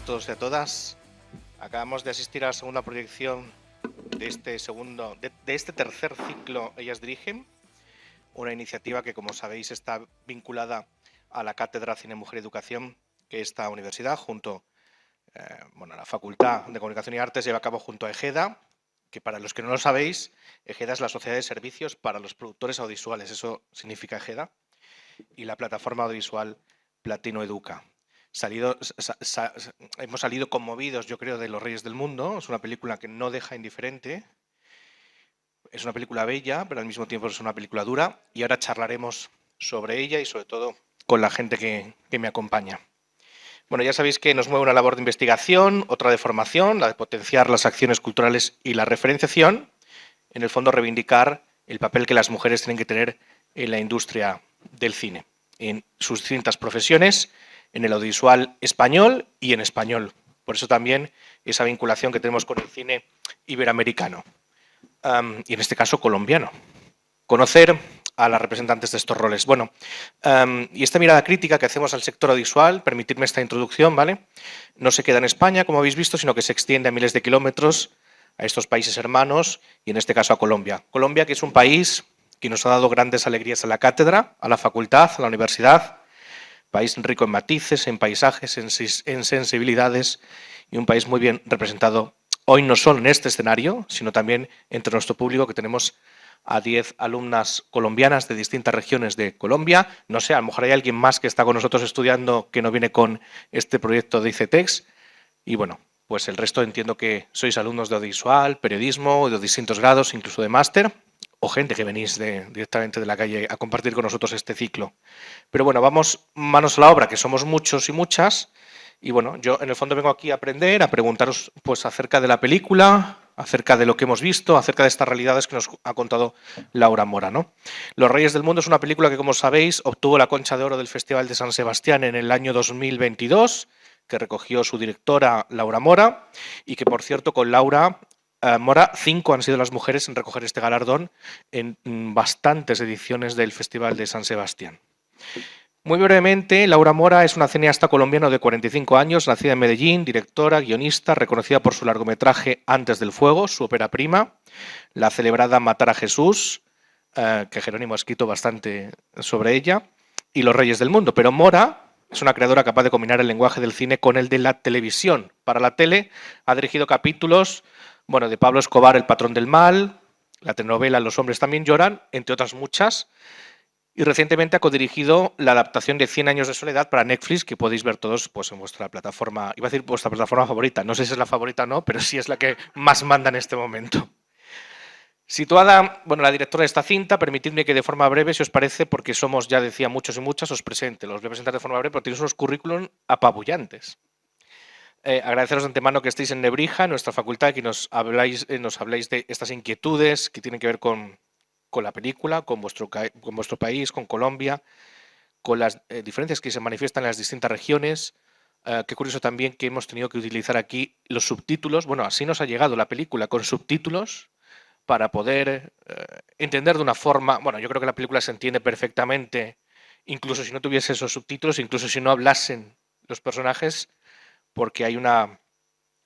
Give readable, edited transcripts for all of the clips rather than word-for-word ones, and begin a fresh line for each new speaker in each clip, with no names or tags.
todos y a todas. Acabamos de asistir a la segunda proyección de este tercer ciclo Ellas Dirigen, una iniciativa que, como sabéis, está vinculada a la Cátedra Cine, Mujer y Educación que esta universidad, junto a la Facultad de Comunicación y Artes, lleva a cabo junto a EGEDA, que para los que no lo sabéis, EGEDA es la Sociedad de Servicios para los Productores Audiovisuales, eso significa EGEDA, y la plataforma audiovisual Platino Educa. Hemos salido conmovidos, yo creo, de Los Reyes del Mundo. Es una película que no deja indiferente. Es una película bella, pero al mismo tiempo es una película dura. Y ahora charlaremos sobre ella y sobre todo con la gente que me acompaña. Bueno, ya sabéis que nos mueve una labor de investigación, otra de formación, la de potenciar las acciones culturales y la referenciación. En el fondo, reivindicar el papel que las mujeres tienen que tener en la industria del cine, en sus distintas profesiones, en el audiovisual español y en español. Por eso también esa vinculación que tenemos con el cine iberoamericano y en este caso colombiano. Conocer a las representantes de estos roles. Bueno, y esta mirada crítica que hacemos al sector audiovisual, permitidme esta introducción, ¿vale? No se queda en España, como habéis visto, sino que se extiende a miles de kilómetros a estos países hermanos y en este caso a Colombia. Colombia, que es un país que nos ha dado grandes alegrías a la cátedra, a la facultad, a la universidad, país rico en matices, en paisajes, en sensibilidades y un país muy bien representado hoy no solo en este escenario, sino también entre nuestro público, que tenemos a 10 alumnas colombianas de distintas regiones de Colombia. No sé, a lo mejor hay alguien más que está con nosotros estudiando que no viene con este proyecto de ICETEX. Y bueno, pues el resto entiendo que sois alumnos de audiovisual, periodismo, de distintos grados, incluso de máster, o gente que venís directamente de la calle a compartir con nosotros este ciclo. Pero bueno, vamos manos a la obra, que somos muchos y muchas. Y bueno, yo en el fondo vengo aquí a aprender, a preguntaros pues acerca de la película, acerca de lo que hemos visto, acerca de estas realidades que nos ha contado Laura Mora, ¿no? Los Reyes del Mundo es una película que, como sabéis, obtuvo la Concha de Oro del Festival de San Sebastián en el año 2022, que recogió su directora Laura Mora, y que, por cierto, con Laura Mora, 5 han sido las mujeres en recoger este galardón en bastantes ediciones del Festival de San Sebastián. Muy brevemente, Laura Mora es una cineasta colombiana de 45 años, nacida en Medellín, directora, guionista, reconocida por su largometraje Antes del Fuego, su ópera prima, la celebrada Matar a Jesús, que Jerónimo ha escrito bastante sobre ella, y Los Reyes del Mundo. Pero Mora es una creadora capaz de combinar el lenguaje del cine con el de la televisión. Para la tele ha dirigido capítulos de Pablo Escobar, El patrón del mal, la telenovela Los hombres también lloran, entre otras muchas. Y recientemente ha codirigido la adaptación de 100 años de soledad para Netflix, que podéis ver todos pues, en vuestra plataforma, iba a decir vuestra plataforma favorita, no sé si es la favorita o no, pero sí es la que más manda en este momento. Situada, la directora de esta cinta, permitidme que de forma breve, si os parece, porque somos, ya decía, muchos y muchas, os presente. Los voy a presentar de forma breve, porque tenéis unos currículum apabullantes. Agradeceros de antemano que estéis en Nebrija, en nuestra facultad, que nos habléis de estas inquietudes que tienen que ver con la película, con vuestro país, con Colombia, con las diferencias que se manifiestan en las distintas regiones. Qué curioso también que hemos tenido que utilizar aquí los subtítulos. Bueno, así nos ha llegado la película con subtítulos para poder entender de una forma... Bueno, yo creo que la película se entiende perfectamente, incluso si no tuviese esos subtítulos, incluso si no hablasen los personajes, porque hay una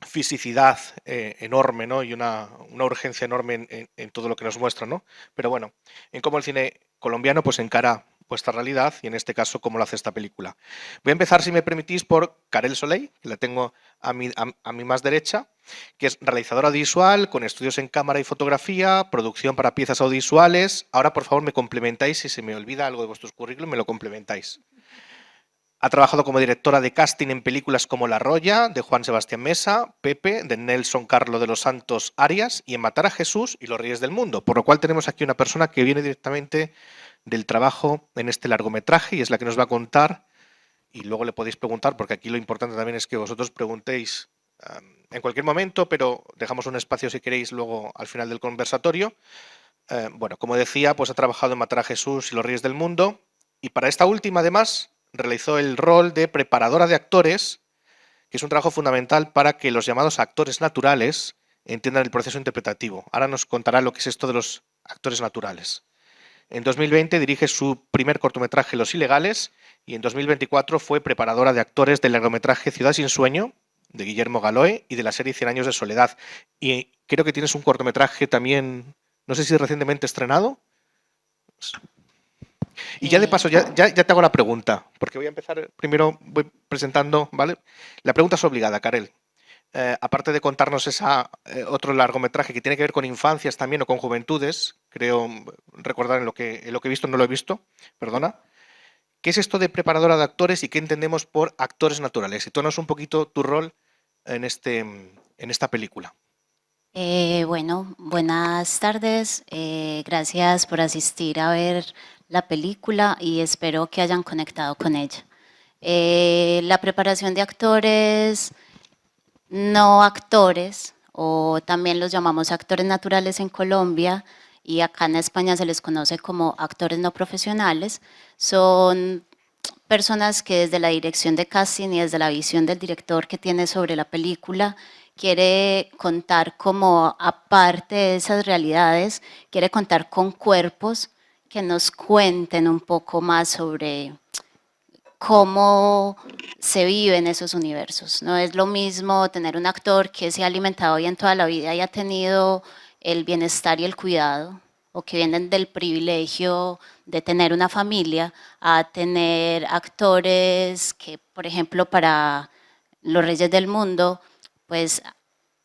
fisicidad enorme, ¿no? Y una urgencia enorme en todo lo que nos muestra, ¿no? Pero bueno, en cómo el cine colombiano pues encara vuestra realidad y en este caso cómo lo hace esta película. Voy a empezar, si me permitís, por Karel Soleil, que la tengo a mi más derecha, que es realizadora audiovisual con estudios en cámara y fotografía, producción para piezas audiovisuales. Ahora, por favor, me complementáis, si se me olvida algo de vuestros currículum, me lo complementáis. Ha trabajado como directora de casting en películas como La Roya, de Juan Sebastián Mesa, Pepe, de Nelson Carlo de los Santos Arias, y en Matar a Jesús y Los Reyes del Mundo. Por lo cual tenemos aquí una persona que viene directamente del trabajo en este largometraje y es la que nos va a contar, y luego le podéis preguntar, porque aquí lo importante también es que vosotros preguntéis en cualquier momento, pero dejamos un espacio si queréis luego al final del conversatorio. Como decía, pues ha trabajado en Matar a Jesús y Los Reyes del Mundo, y para esta última, además, realizó el rol de preparadora de actores, que es un trabajo fundamental para que los llamados actores naturales entiendan el proceso interpretativo. Ahora nos contará lo que es esto de los actores naturales. En 2020 dirige su primer cortometraje Los Ilegales y en 2024 fue preparadora de actores del largometraje Ciudad sin sueño, de Guillermo Galoy, y de la serie Cien años de soledad. Y creo que tienes un cortometraje también, no sé si recientemente estrenado. Y ya de paso,
Eh,
ya te hago la pregunta, porque voy a empezar, primero voy presentando, ¿vale? La pregunta es obligada, Karel. Aparte de contarnos esa otro largometraje que tiene que ver con infancias también o con juventudes, creo recordar en lo que he visto, no lo he visto, perdona. ¿Qué es esto de preparadora de actores y qué entendemos por actores naturales? Y tónanos un poquito tu rol en esta película.
bueno, buenas tardes. Gracias por asistir a ver la película y espero que hayan conectado con ella. La preparación de actores, no actores, o también los llamamos actores naturales en Colombia y acá en España se les conoce como actores no profesionales, son personas que desde la dirección de casting y desde la visión del director que tiene sobre la película quiere contar como aparte de esas realidades, quiere contar con cuerpos que nos cuenten un poco más sobre cómo se vive en esos universos. No es lo mismo tener un actor que se ha alimentado bien toda la vida y ha tenido el bienestar y el cuidado, o que vienen del privilegio de tener una familia, a tener actores que, por ejemplo, para los Reyes del Mundo, pues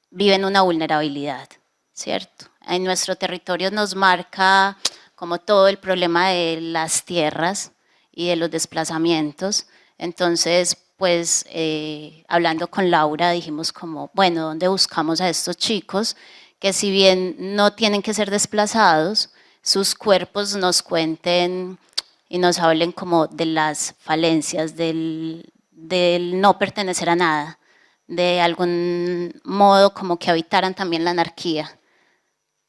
viven una vulnerabilidad, ¿cierto? En nuestro territorio nos marca como todo el problema de las tierras y de los desplazamientos. Entonces, pues hablando con Laura dijimos como, bueno, ¿dónde buscamos a estos chicos que si bien no tienen que ser desplazados, sus cuerpos nos cuenten y nos hablen como de las falencias, del no pertenecer a nada, de algún modo como que habitaran también la anarquía.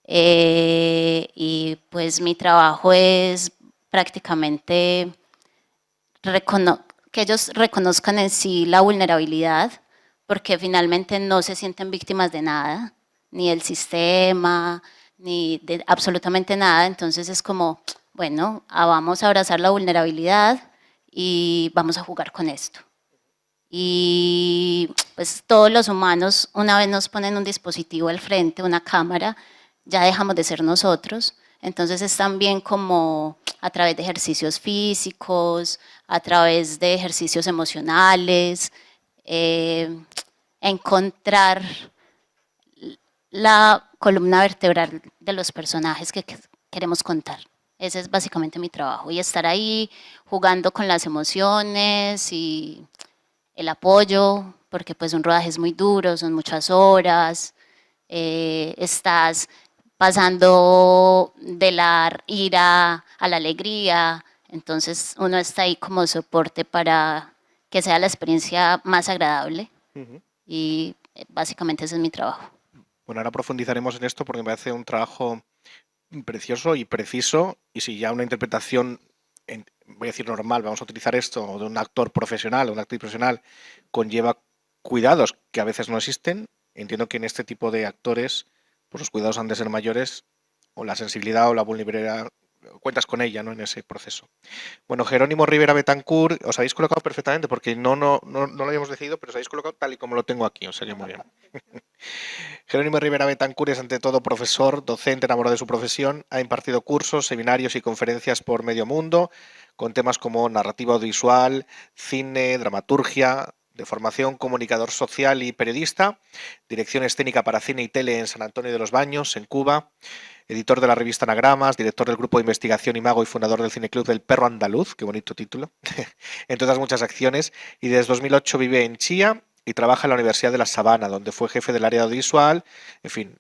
Y pues mi trabajo es prácticamente que ellos reconozcan en sí la vulnerabilidad, porque finalmente no se sienten víctimas de nada, ni del sistema, ni de absolutamente nada. Entonces es como, bueno, vamos a abrazar la vulnerabilidad y vamos a jugar con esto. Y pues todos los humanos, una vez nos ponen un dispositivo al frente, una cámara, ya dejamos de ser nosotros. Entonces es también como a través de ejercicios físicos, a través de ejercicios emocionales, eh, encontrar la columna vertebral de los personajes que queremos contar. Ese es básicamente mi trabajo. Y estar ahí jugando con las emociones y el apoyo, porque pues un rodaje es muy duro, son muchas horas, estás pasando de la ira a la alegría, entonces uno está ahí como soporte para que sea la experiencia más agradable
Ujú.
y básicamente ese es mi trabajo.
Bueno, ahora profundizaremos en esto porque me parece un trabajo precioso y preciso. Y si ya una interpretación, voy a decir normal, vamos a utilizar esto, o de un actor profesional o una actriz profesional, conlleva cuidados que a veces no existen, entiendo que en este tipo de actores, pues los cuidados han de ser mayores, o la sensibilidad o la vulnerabilidad, cuentas con ella, ¿no? En ese proceso. Bueno, Jerónimo Rivera Betancourt, os habéis colocado perfectamente porque no lo habíamos decidido, pero os habéis colocado tal y como lo tengo aquí, os sería muy bien. Jerónimo Rivera Betancourt es ante todo profesor, docente enamorado de su profesión, ha impartido cursos, seminarios y conferencias por medio mundo con temas como narrativa audiovisual, cine, dramaturgia, de formación, comunicador social y periodista, dirección escénica para cine y tele en San Antonio de los Baños, en Cuba, editor de la revista Anagramas, director del grupo de investigación Imago y fundador del Cineclub del Perro Andaluz, qué bonito título, entre otras muchas acciones, y desde 2008 vive en Chía y trabaja en la Universidad de La Sabana, donde fue jefe del área audiovisual, en fin,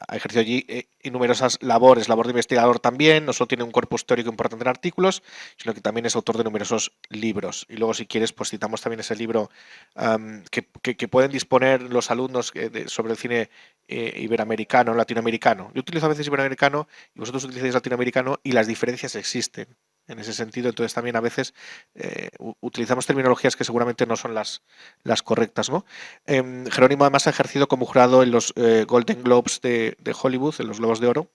ha ejercido allí numerosas labores, labor de investigador también, no solo tiene un corpus teórico importante en artículos, sino que también es autor de numerosos libros. Y luego, si quieres, pues citamos también ese libro que pueden disponer los alumnos sobre el cine iberoamericano, latinoamericano. Yo utilizo a veces iberoamericano y vosotros utilizáis latinoamericano y las diferencias existen en ese sentido. Entonces también a veces utilizamos terminologías que seguramente no son las correctas, ¿no? Jerónimo además ha ejercido como jurado en los Golden Globes de Hollywood, en los Globos de Oro.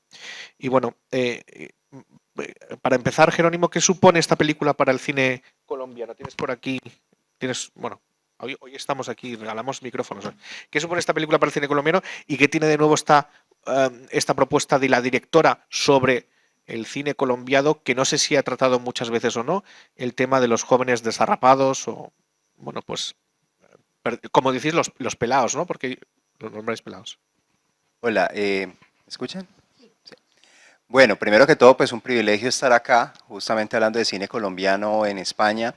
Y bueno, para empezar, Jerónimo, ¿qué supone esta película para el cine colombiano? Tienes por aquí, bueno, Hoy estamos aquí, regalamos micrófonos. ¿Qué supone esta película para el cine colombiano y qué tiene de nuevo esta propuesta de la directora sobre el cine colombiano, que no sé si ha tratado muchas veces o no, el tema de los jóvenes desarrapados o, bueno, pues, como decís, los pelados, ¿no? Porque los nombres pelados.
Hola, ¿me escuchan? Sí. Bueno, primero que todo, pues un privilegio estar acá, justamente hablando de cine colombiano en España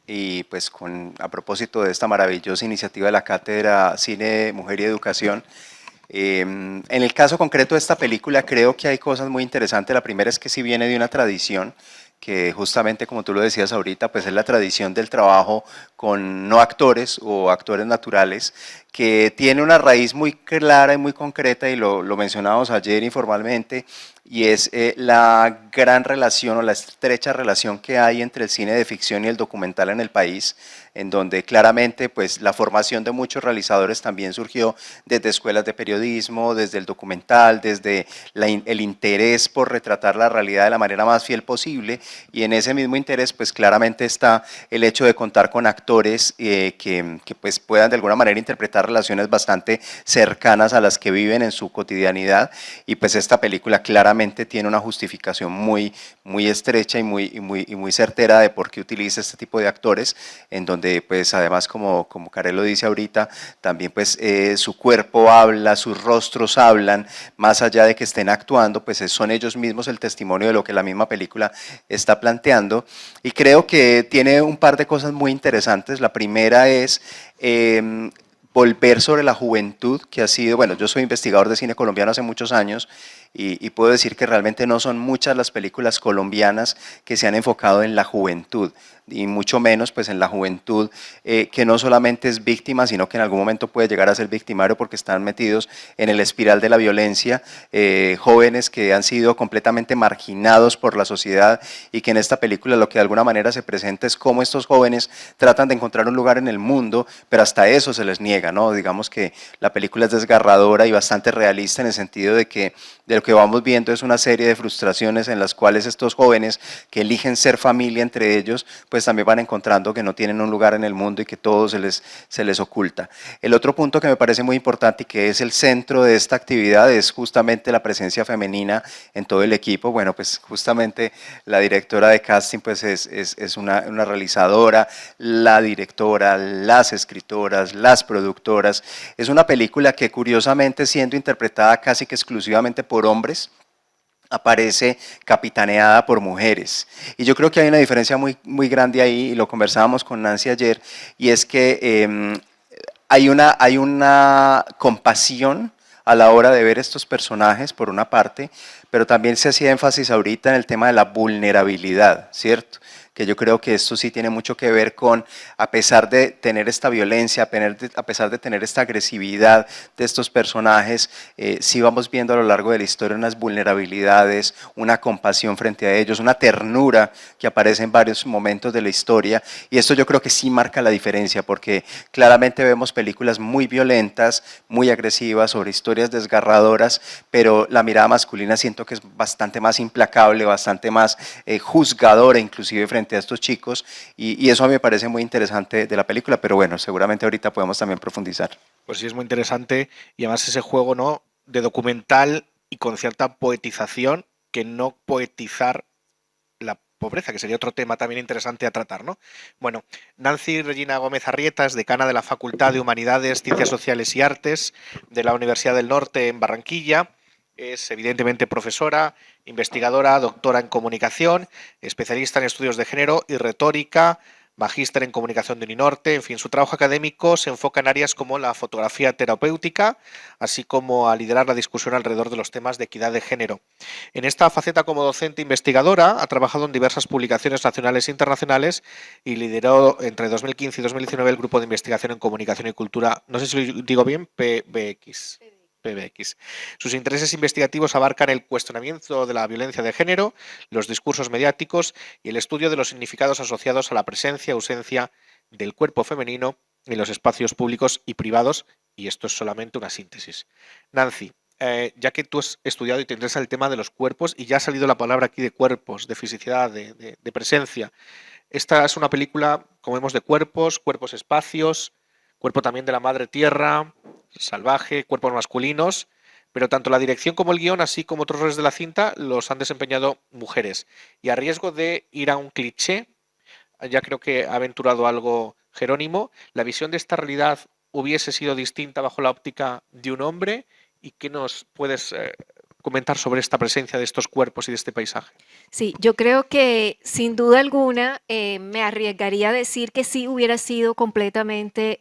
y pues a propósito de esta maravillosa iniciativa de la Cátedra Cine, Mujer y Educación. En el caso concreto de esta película creo que hay cosas muy interesantes. La primera es que sí viene de una tradición que justamente como tú lo decías ahorita, pues es la tradición del trabajo con no actores o actores naturales, que tiene una raíz muy clara y muy concreta, y lo mencionábamos ayer informalmente, y es la gran relación o la estrecha relación que hay entre el cine de ficción y el documental en el país, en donde claramente pues la formación de muchos realizadores también surgió desde escuelas de periodismo, desde el documental, desde el interés por retratar la realidad de la manera más fiel posible, y en ese mismo interés pues claramente está el hecho de contar con actores que pues puedan de alguna manera interpretar relaciones bastante cercanas a las que viven en su cotidianidad, y pues esta película claramente tiene una justificación muy estrecha y muy certera de por qué utiliza este tipo de actores, en donde pues además como Karel lo dice ahorita, también pues su cuerpo habla, sus rostros hablan, más allá de que estén actuando, pues son ellos mismos el testimonio de lo que la misma película está planteando, y creo que tiene un par de cosas muy interesantes. La primera es volver sobre la juventud, que ha sido, bueno, yo soy investigador de cine colombiano hace muchos años, y puedo decir que realmente no son muchas las películas colombianas que se han enfocado en la juventud, y mucho menos pues en la juventud que no solamente es víctima, sino que en algún momento puede llegar a ser victimario porque están metidos en el espiral de la violencia, jóvenes que han sido completamente marginados por la sociedad, y que en esta película lo que de alguna manera se presenta es cómo estos jóvenes tratan de encontrar un lugar en el mundo, pero hasta eso se les niega, ¿no? Digamos que la película es desgarradora y bastante realista en el sentido de que de lo que vamos viendo es una serie de frustraciones en las cuales estos jóvenes que eligen ser familia entre ellos, pues también van encontrando que no tienen un lugar en el mundo y que todo se les oculta. El otro punto que me parece muy importante y que es el centro de esta actividad es justamente la presencia femenina en todo el equipo. Bueno, pues justamente la directora de casting pues es una realizadora, la directora, las escritoras, las productoras. Es una película que curiosamente siendo interpretada casi que exclusivamente por hombres, aparece capitaneada por mujeres. Y yo creo que hay una diferencia muy grande ahí, y lo conversábamos con Nancy ayer, y es que hay una compasión a la hora de ver estos personajes, por una parte, pero también se hacía énfasis ahorita en el tema de la vulnerabilidad, ¿cierto? Que yo creo que esto sí tiene mucho que ver con, a pesar de tener esta violencia, a pesar de tener esta agresividad de estos personajes, sí vamos viendo a lo largo de la historia unas vulnerabilidades, una compasión frente a ellos, una ternura que aparece en varios momentos de la historia, y esto yo creo que sí marca la diferencia, porque claramente vemos películas muy violentas, muy agresivas, sobre historias desgarradoras, pero la mirada masculina siento que es bastante más implacable, bastante más juzgadora inclusive frente a estos chicos, y eso a mí me parece muy interesante de la película, pero bueno, seguramente ahorita podemos también profundizar.
Pues sí, es muy interesante, y además ese juego, ¿no?, de documental y con cierta poetización, que no poetizar la pobreza, que sería otro tema también interesante a tratar, ¿no? Bueno, Nancy Regina Gómez Arrieta es decana de la Facultad de Humanidades, Ciencias Sociales y Artes de la Universidad del Norte en Barranquilla. Es evidentemente profesora, investigadora, doctora en comunicación, especialista en estudios de género y retórica, magíster en comunicación de Uninorte. En fin, su trabajo académico se enfoca en áreas como la fotografía terapéutica, así como a liderar la discusión alrededor de los temas de equidad de género. En esta faceta como docente investigadora ha trabajado en diversas publicaciones nacionales e internacionales y lideró entre 2015 y 2019 el Grupo de Investigación en Comunicación y Cultura, no sé si lo digo bien, PBX. PBX. Sus intereses investigativos abarcan el cuestionamiento de la violencia de género, los discursos mediáticos y el estudio de los significados asociados a la presencia, ausencia del cuerpo femenino en los espacios públicos y privados, y esto es solamente una síntesis. Nancy, ya que tú has estudiado y te interesa el tema de los cuerpos, y ya ha salido la palabra aquí de cuerpos, de fisicidad, de presencia, esta es una película, como vemos, de cuerpos, espacios. cuerpo también de la madre tierra, salvaje, cuerpos masculinos, pero tanto la dirección como el guión, así como otros roles de la cinta, los han desempeñado mujeres. Y a riesgo de ir a un cliché, ya creo que ha aventurado algo Jerónimo, la visión de esta realidad hubiese sido distinta bajo la óptica de un hombre. ¿Y qué nos puedes comentar sobre esta presencia de estos cuerpos y de este paisaje?
Sí, yo creo que sin duda alguna me arriesgaría a decir que sí hubiera sido completamente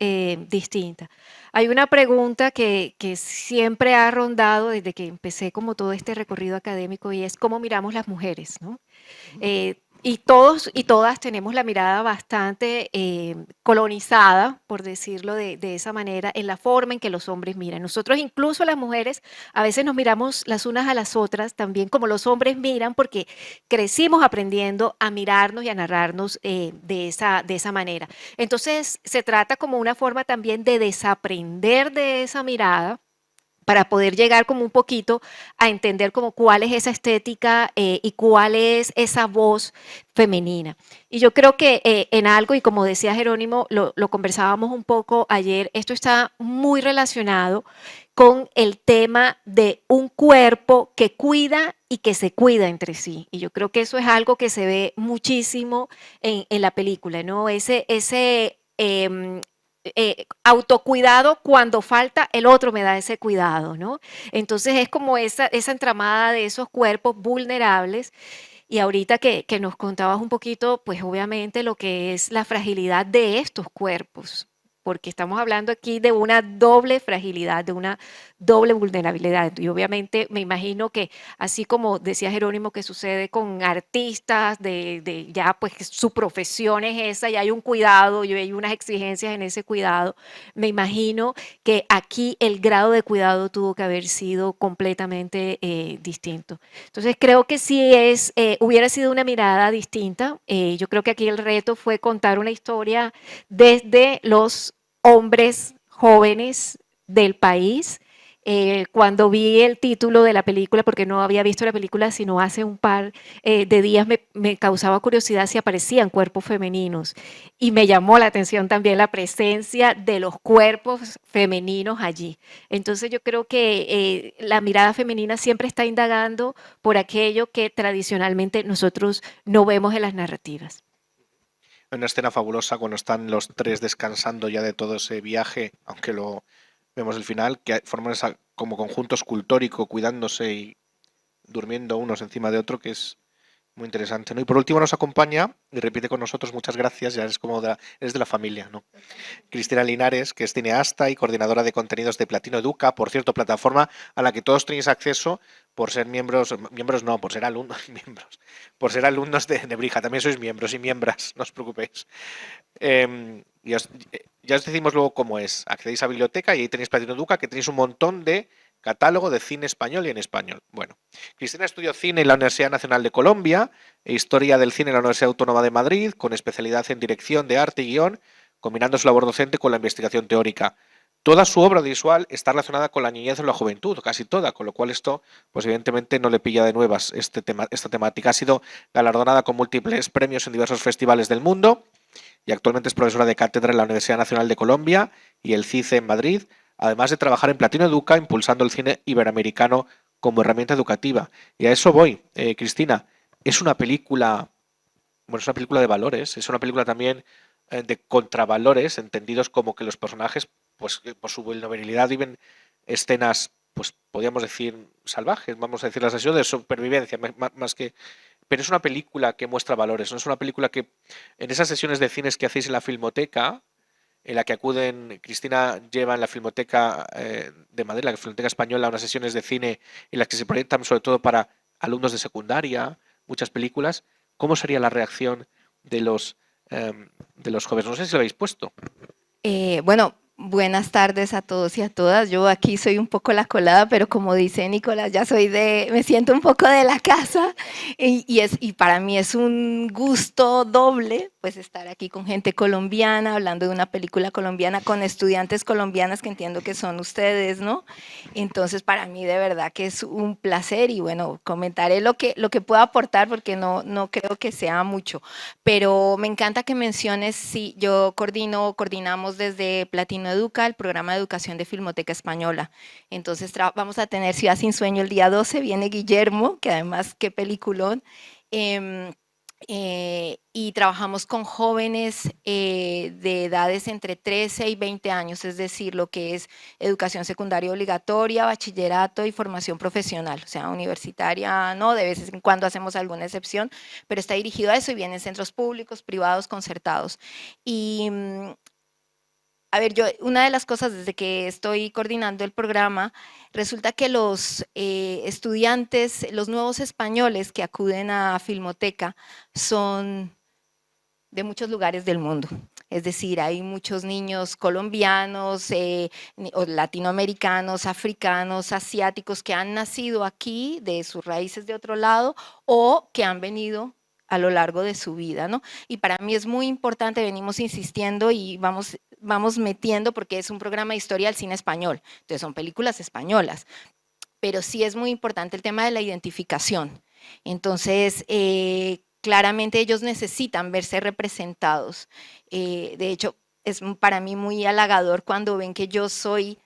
distinta. Hay una pregunta que siempre ha rondado desde que empecé como todo este recorrido académico y es cómo miramos las mujeres, ¿no? Y todos y todas tenemos la mirada bastante colonizada, por decirlo de esa manera, en la forma en que los hombres miran. Nosotros, incluso las mujeres, a veces nos miramos las unas a las otras también como los hombres miran, porque crecimos aprendiendo a mirarnos y a narrarnos de esa manera. Entonces, se trata como una forma también de desaprender de esa mirada para poder llegar como un poquito a entender como cuál es esa estética y cuál es esa voz femenina. Y yo creo que en algo, y como decía Jerónimo, lo conversábamos un poco ayer, esto está muy relacionado con el tema de un cuerpo que cuida y que se cuida entre sí. Y yo creo que eso es algo que se ve muchísimo en la película, ¿no? Ese autocuidado cuando falta, el otro me da ese cuidado, ¿no? Entonces es como esa entramada de esos cuerpos vulnerables. Y ahorita que nos contabas un poquito, pues obviamente lo que es la fragilidad de estos cuerpos, porque estamos hablando aquí de una doble fragilidad, de una doble vulnerabilidad. Y obviamente me imagino que así como decía Jerónimo que sucede con artistas, de ya pues que su profesión es esa y hay un cuidado y hay unas exigencias en ese cuidado, me imagino que aquí el grado de cuidado tuvo que haber sido completamente distinto. Entonces creo que sí hubiera sido una mirada distinta. Yo creo que aquí el reto fue contar una historia desde los hombres jóvenes del país. Cuando vi el título de la película, porque no había visto la película sino hace un par de días, me causaba curiosidad si aparecían cuerpos femeninos y me llamó la atención también la presencia de los cuerpos femeninos allí. Entonces yo creo que la mirada femenina siempre está indagando por aquello que tradicionalmente nosotros no vemos en las narrativas.
Una escena fabulosa cuando están los tres descansando ya de todo ese viaje, aunque lo vemos el final, que forman esa como conjunto escultórico, cuidándose y durmiendo unos encima de otro, que es muy interesante, ¿no? Y por último nos acompaña y repite con nosotros, muchas gracias, ya eres como eres de la familia, ¿no? Cristina Linares, que es cineasta y coordinadora de contenidos de Platino Educa, por cierto, plataforma a la que todos tenéis acceso por ser miembros no, por ser alumnos, por ser alumnos de Nebrija, también sois miembros y miembras, no os preocupéis. Ya os decimos luego cómo es, accedéis a biblioteca y ahí tenéis Platino Educa, que tenéis un montón de catálogo de cine español y en español. Bueno, Cristina estudió cine en la Universidad Nacional de Colombia e historia del cine en la Universidad Autónoma de Madrid, con especialidad en dirección de arte y guión, combinando su labor docente con la investigación teórica. Toda su obra audiovisual está relacionada con la niñez o la juventud, casi toda, con lo cual esto, pues evidentemente no le pilla de nuevas esta temática. Ha sido galardonada con múltiples premios en diversos festivales del mundo y actualmente es profesora de cátedra en la Universidad Nacional de Colombia y el CICE en Madrid, además de trabajar en Platino Educa, impulsando el cine iberoamericano como herramienta educativa. Y a eso voy, Cristina. Es una película, bueno, es una película de valores, es una película también de contravalores, entendidos como que los personajes, pues por su vulnerabilidad, viven escenas, pues podríamos decir, salvajes, vamos a decir las así, de supervivencia, más que... Pero es una película que muestra valores, no es una película que en esas sesiones de cines que hacéis en la Filmoteca, en la que acuden, Cristina lleva en la Filmoteca de Madrid, la Filmoteca Española, unas sesiones de cine en las que se proyectan sobre todo para alumnos de secundaria, muchas películas. ¿Cómo sería la reacción de los jóvenes? No sé si lo habéis puesto.
Bueno, buenas tardes a todos y a todas. Yo aquí soy un poco la colada, pero como dice Nicolás, ya me siento un poco de la casa y para mí es un gusto doble pues estar aquí con gente colombiana, hablando de una película colombiana, con estudiantes colombianas que entiendo que son ustedes, ¿no? Entonces para mí de verdad que es un placer y bueno, comentaré lo que puedo aportar porque no creo que sea mucho, pero me encanta que menciones, sí, yo coordinamos desde Platino Educa, el programa de educación de Filmoteca Española. Entonces vamos a tener Ciudad sin Sueño el día 12, viene Guillermo, que además qué peliculón. Y trabajamos con jóvenes de edades entre 13 y 20 años, es decir, lo que es educación secundaria obligatoria, bachillerato y formación profesional, o sea, universitaria no, de vez en cuando hacemos alguna excepción, pero está dirigido a eso y vienen centros públicos, privados, concertados. Y a ver, una de las cosas desde que estoy coordinando el programa, resulta que los estudiantes, los nuevos españoles que acuden a Filmoteca son de muchos lugares del mundo. Es decir, hay muchos niños colombianos, o latinoamericanos, africanos, asiáticos que han nacido aquí de sus raíces de otro lado o que han venido a lo largo de su vida, ¿no? Y para mí es muy importante, venimos insistiendo y vamos metiendo, porque es un programa de historia del cine español, entonces son películas españolas, pero sí es muy importante el tema de la identificación. Entonces, claramente ellos necesitan verse representados. De hecho, es para mí muy halagador cuando ven que yo soy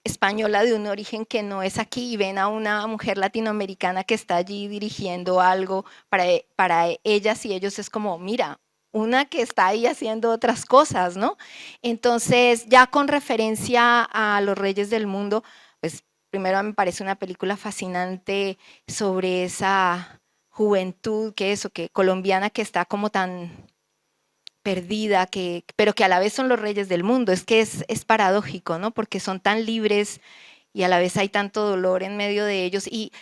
española de un origen que no es aquí y ven a una mujer latinoamericana que está allí dirigiendo algo para ellas y ellos, es como, mira, una que está ahí haciendo otras cosas, ¿no? Entonces, ya con referencia a Los Reyes del Mundo, pues primero me parece una película fascinante sobre esa juventud que colombiana, que está como tan perdida, pero que a la vez son los reyes del mundo. Es que es paradójico, ¿no? Porque son tan libres y a la vez hay tanto dolor en medio de ellos. Y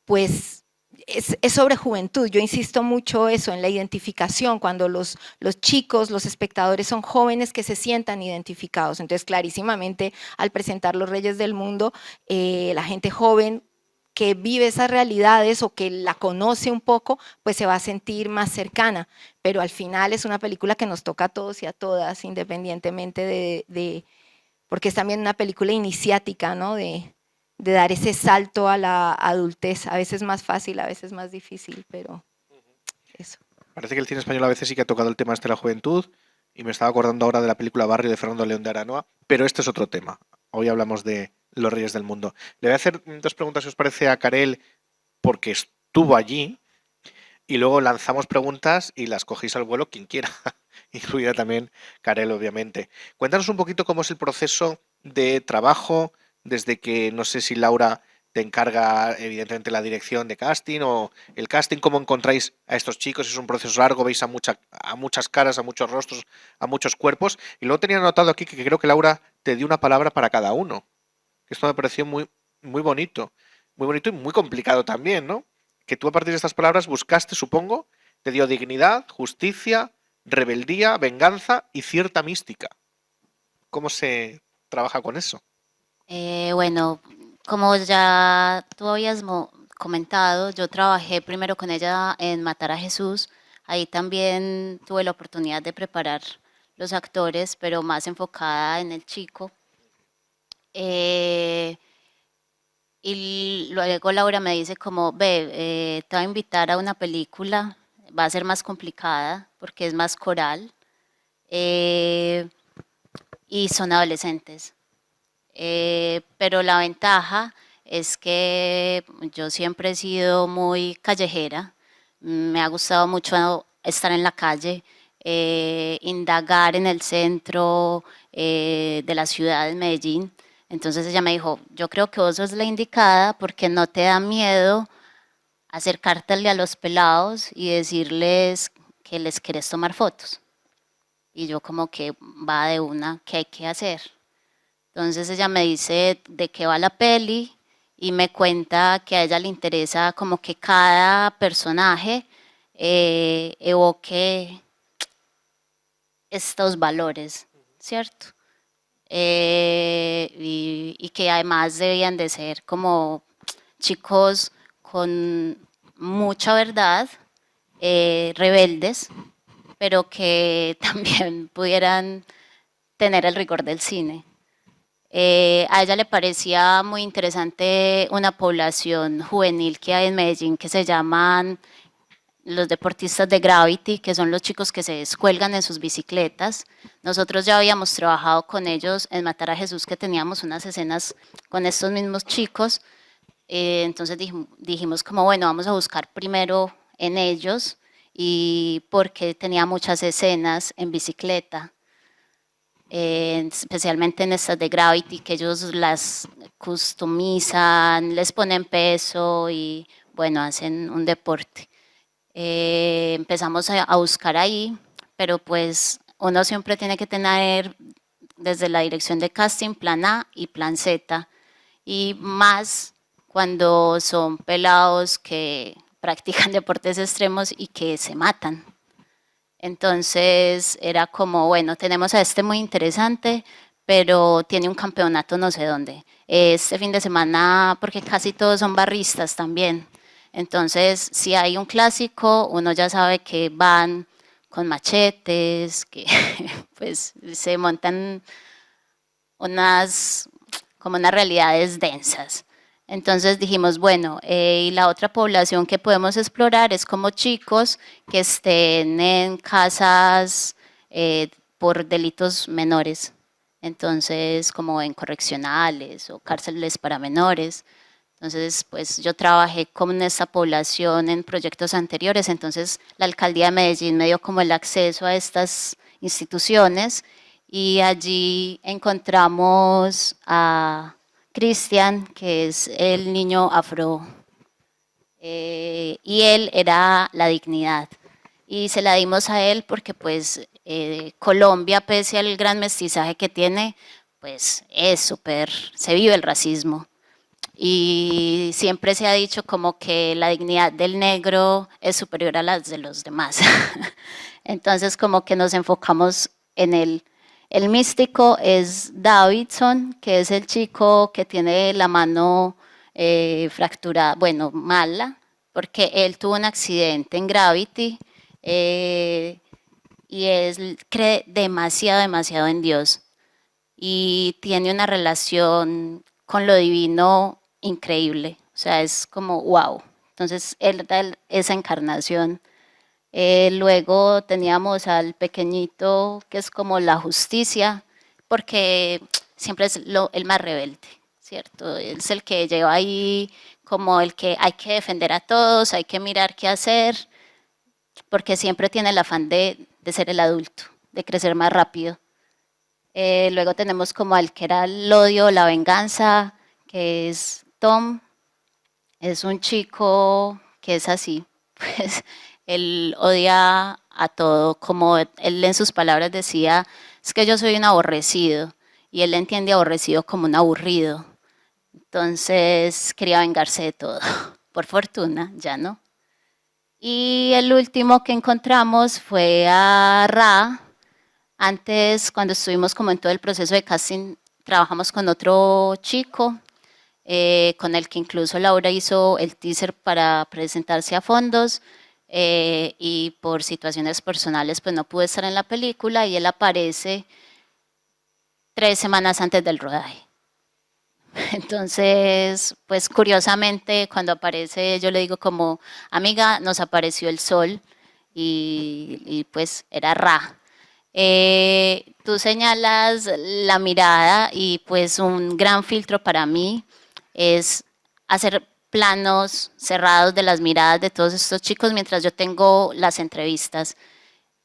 pues es sobre juventud. Yo insisto mucho eso, en la identificación, cuando los chicos, los espectadores son jóvenes que se sientan identificados. Entonces, clarísimamente, al presentar Los Reyes del Mundo, la gente joven que vive esas realidades o que la conoce un poco, pues se va a sentir más cercana. Pero al final es una película que nos toca a todos y a todas, independientemente porque es también una película iniciática, ¿no? De dar ese salto a la adultez, a veces más fácil, a veces más difícil, pero eso.
Parece que el cine español a veces sí que ha tocado el tema de la juventud, y me estaba acordando ahora de la película Barrio de Fernando León de Aranoa, pero este es otro tema. Hoy hablamos de Los Reyes del Mundo. Le voy a hacer dos preguntas, si os parece, a Karel, porque estuvo allí, y luego lanzamos preguntas y las cogéis al vuelo quien quiera, incluida también Karel, obviamente. Cuéntanos un poquito cómo es el proceso de trabajo, desde que, no sé si Laura te encarga evidentemente la dirección de casting o el casting, cómo encontráis a estos chicos. Es un proceso largo, veis a muchas caras, a muchos rostros, a muchos cuerpos. Y luego tenía anotado aquí que creo que Laura te dio una palabra para cada uno. Esto me pareció muy, muy bonito y muy complicado también, ¿no? Que tú a partir de estas palabras buscaste, supongo, te dio dignidad, justicia, rebeldía, venganza y cierta mística. ¿Cómo se trabaja con eso?
Bueno, como ya tú habías comentado, yo trabajé primero con ella en Matar a Jesús. Ahí también tuve la oportunidad de preparar los actores, pero más enfocada en el chico. Y luego Laura me dice como, ve, te voy a invitar a una película, va a ser más complicada porque es más coral, y son adolescentes. Pero la ventaja es que yo siempre he sido muy callejera, me ha gustado mucho estar en la calle, indagar en el centro de la ciudad de Medellín. Entonces ella me dijo, yo creo que vos sos la indicada porque no te da miedo acercártele a los pelados y decirles que les querés tomar fotos. Y yo como que va de una, ¿qué hay que hacer? Entonces ella me dice de qué va la peli y me cuenta que a ella le interesa como que cada personaje evoque estos valores, ¿cierto? Y que además debían de ser como chicos con mucha verdad, rebeldes, pero que también pudieran tener el rigor del cine. A ella le parecía muy interesante una población juvenil que hay en Medellín que se llaman los deportistas de Gravity, que son los chicos que se descuelgan en sus bicicletas. Nosotros ya habíamos trabajado con ellos en Matar a Jesús, que teníamos unas escenas con estos mismos chicos. Entonces dijimos como, bueno, vamos a buscar primero en ellos, y porque tenía muchas escenas en bicicleta, especialmente en estas de Gravity, que ellos las customizan, les ponen peso y bueno, hacen un deporte. Empezamos a buscar ahí, pero pues uno siempre tiene que tener desde la dirección de casting plan A y plan Z, y más cuando son pelados que practican deportes extremos y que se matan. Entonces era como, bueno, tenemos a este muy interesante, pero tiene un campeonato no sé dónde. Este fin de semana, porque casi todos son barristas también. Entonces, si hay un clásico, uno ya sabe que van con machetes, que pues se montan como unas realidades densas. Entonces dijimos, bueno, y la otra población que podemos explorar es como chicos que estén en casas por delitos menores, entonces como en correccionales o cárceles para menores. Entonces, pues yo trabajé con esa población en proyectos anteriores, entonces la alcaldía de Medellín me dio como el acceso a estas instituciones, y allí encontramos a Cristian, que es el niño afro, y él era la dignidad. Y se la dimos a él porque pues Colombia, pese al gran mestizaje que tiene, pues es súper, se vive el racismo. Y siempre se ha dicho como que la dignidad del negro es superior a las de los demás. Entonces como que nos enfocamos en él. El místico es Davidson, que es el chico que tiene la mano fracturada, bueno, mala, porque él tuvo un accidente en Gravity, y él cree demasiado, demasiado en Dios, y tiene una relación con lo divino increíble. O sea, es como wow. Entonces, él da esa encarnación. Luego teníamos al pequeñito, que es como la justicia, porque siempre es el más rebelde, ¿cierto? Es el que lleva ahí como el que hay que defender a todos, hay que mirar qué hacer, porque siempre tiene el afán de ser el adulto, de crecer más rápido. Luego tenemos como al que era el odio, la venganza, que es Tom. Es un chico que es así, pues él odia a todo, como él en sus palabras decía, es que yo soy un aborrecido, y él entiende aborrecido como un aburrido. Entonces quería vengarse de todo. Por fortuna, ya no. Y el último que encontramos fue a Ra. Antes, cuando estuvimos como en todo el proceso de casting, trabajamos con otro chico, con el que incluso Laura hizo el teaser para presentarse a fondos, y por situaciones personales pues no pude estar en la película, y él aparece 3 semanas antes del rodaje. Entonces, pues curiosamente cuando aparece yo le digo como, amiga, nos apareció el sol, y pues era Ra. Tú señalas la mirada, y pues un gran filtro para mí es hacer planos cerrados de las miradas de todos estos chicos mientras yo tengo las entrevistas.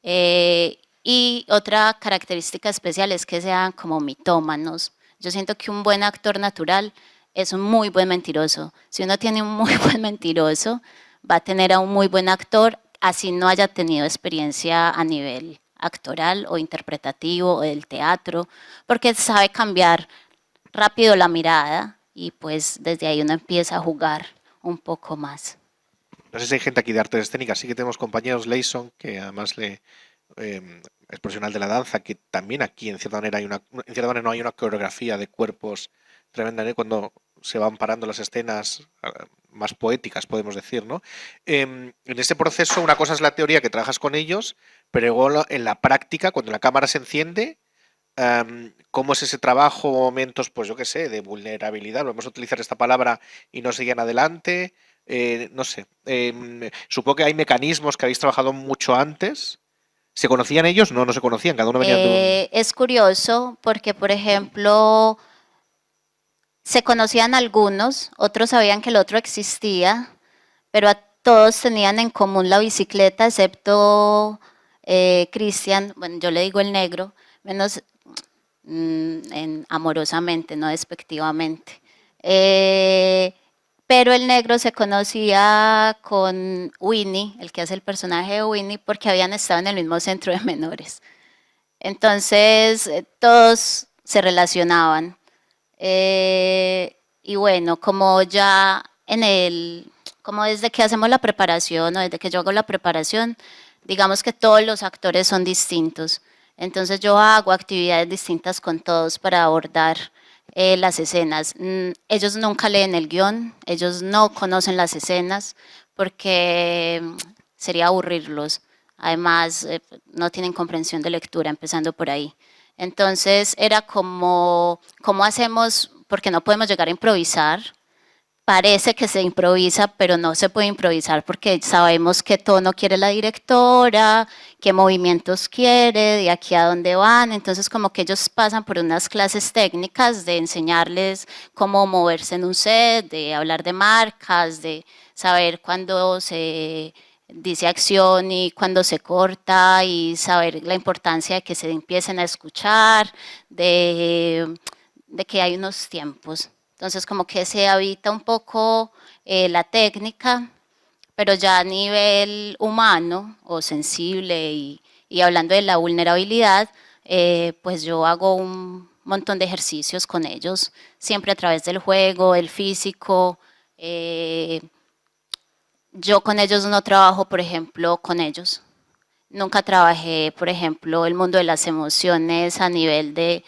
Y otra característica especial es que sean como mitómanos. Yo siento que un buen actor natural es un muy buen mentiroso. Si uno tiene un muy buen mentiroso, va a tener a un muy buen actor, así no haya tenido experiencia a nivel actoral o interpretativo o del teatro, porque sabe cambiar rápido la mirada, y pues desde ahí uno empieza a jugar un poco más.
No sé si hay gente aquí de artes escénicas, sí que tenemos compañeros, Leison, que además es profesional de la danza, que también aquí en cierta manera no hay una coreografía de cuerpos tremenda, ¿eh? Cuando se van parando las escenas más poéticas, podemos decir, ¿no? En este proceso, una cosa es la teoría, que trabajas con ellos, pero luego en la práctica, cuando la cámara se enciende, ¿cómo es ese trabajo? Momentos, pues yo qué sé, de vulnerabilidad, vamos a utilizar esta palabra, y no siguen adelante. no sé, supongo que hay mecanismos que habéis trabajado mucho antes. ¿Se conocían ellos? No, no se conocían, cada uno venía de un...
Es curioso porque, por ejemplo, se conocían algunos, otros sabían que el otro existía, pero a todos tenían en común la bicicleta, excepto Cristian, bueno, yo le digo el negro, menos amorosamente, no despectivamente. Pero el negro se conocía con Winnie, el que hace el personaje de Winnie, porque habían estado en el mismo centro de menores. Entonces, todos se relacionaban. Y bueno, como ya como desde que hacemos la preparación o desde que yo hago la preparación, digamos que todos los actores son distintos. Entonces yo hago actividades distintas con todos para abordar las escenas. Ellos nunca leen el guión, ellos no conocen las escenas porque sería aburrirlos. Además, no tienen comprensión de lectura, empezando por ahí. Entonces era como, ¿cómo hacemos? Porque no podemos llegar a improvisar. Parece que se improvisa, pero no se puede improvisar porque sabemos qué tono quiere la directora, qué movimientos quiere, de aquí a dónde van. Entonces como que ellos pasan por unas clases técnicas de enseñarles cómo moverse en un set, de hablar de marcas, de saber cuándo se dice acción y cuándo se corta y saber la importancia de que se empiecen a escuchar, de que hay unos tiempos. Entonces como que se habita un poco la técnica, pero ya a nivel humano o sensible y hablando de la vulnerabilidad, pues yo hago un montón de ejercicios con ellos, siempre a través del juego, el físico. Yo con ellos no trabajo, por ejemplo, con ellos. Nunca trabajé, por ejemplo, el mundo de las emociones a nivel de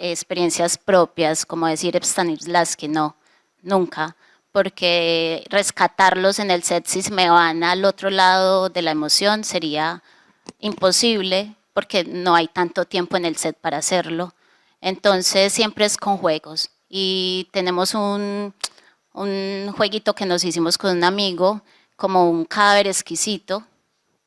experiencias propias, como decir Stanislavski, no, nunca, porque rescatarlos en el set si se me van al otro lado de la emoción sería imposible, porque no hay tanto tiempo en el set para hacerlo. Entonces siempre es con juegos y tenemos un jueguito que nos hicimos con un amigo, como un cadáver exquisito,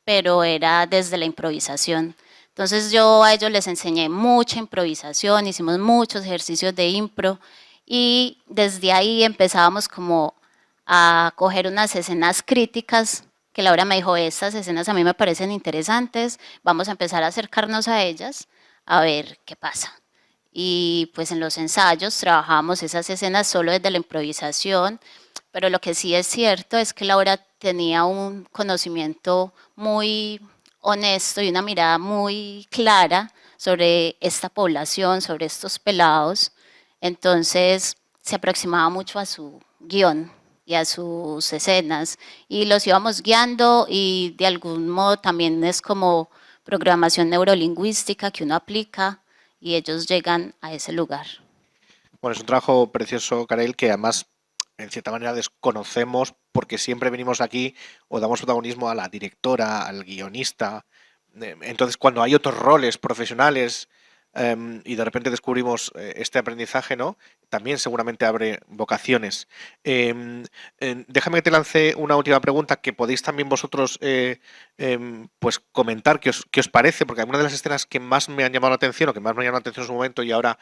pero era desde la improvisación. Entonces yo a ellos les enseñé mucha improvisación, hicimos muchos ejercicios de impro y desde ahí empezábamos como a coger unas escenas críticas que Laura me dijo, estas escenas a mí me parecen interesantes, vamos a empezar a acercarnos a ellas a ver qué pasa. Y pues en los ensayos trabajábamos esas escenas solo desde la improvisación, pero lo que sí es cierto es que Laura tenía un conocimiento muy honesto y una mirada muy clara sobre esta población, sobre estos pelados. Entonces se aproximaba mucho a su guión y a sus escenas y los íbamos guiando y de algún modo también es como programación neurolingüística que uno aplica y ellos llegan a ese lugar.
Bueno, es un trabajo precioso, Karel, que además en cierta manera desconocemos porque siempre venimos aquí o damos protagonismo a la directora, al guionista. Entonces, cuando hay otros roles profesionales y de repente descubrimos este aprendizaje, ¿no? También seguramente abre vocaciones. Déjame que te lance una última pregunta que podéis también vosotros pues comentar qué os parece, porque algunas de las escenas que más me han llamado la atención o que más me han llamado la atención en su momento y ahora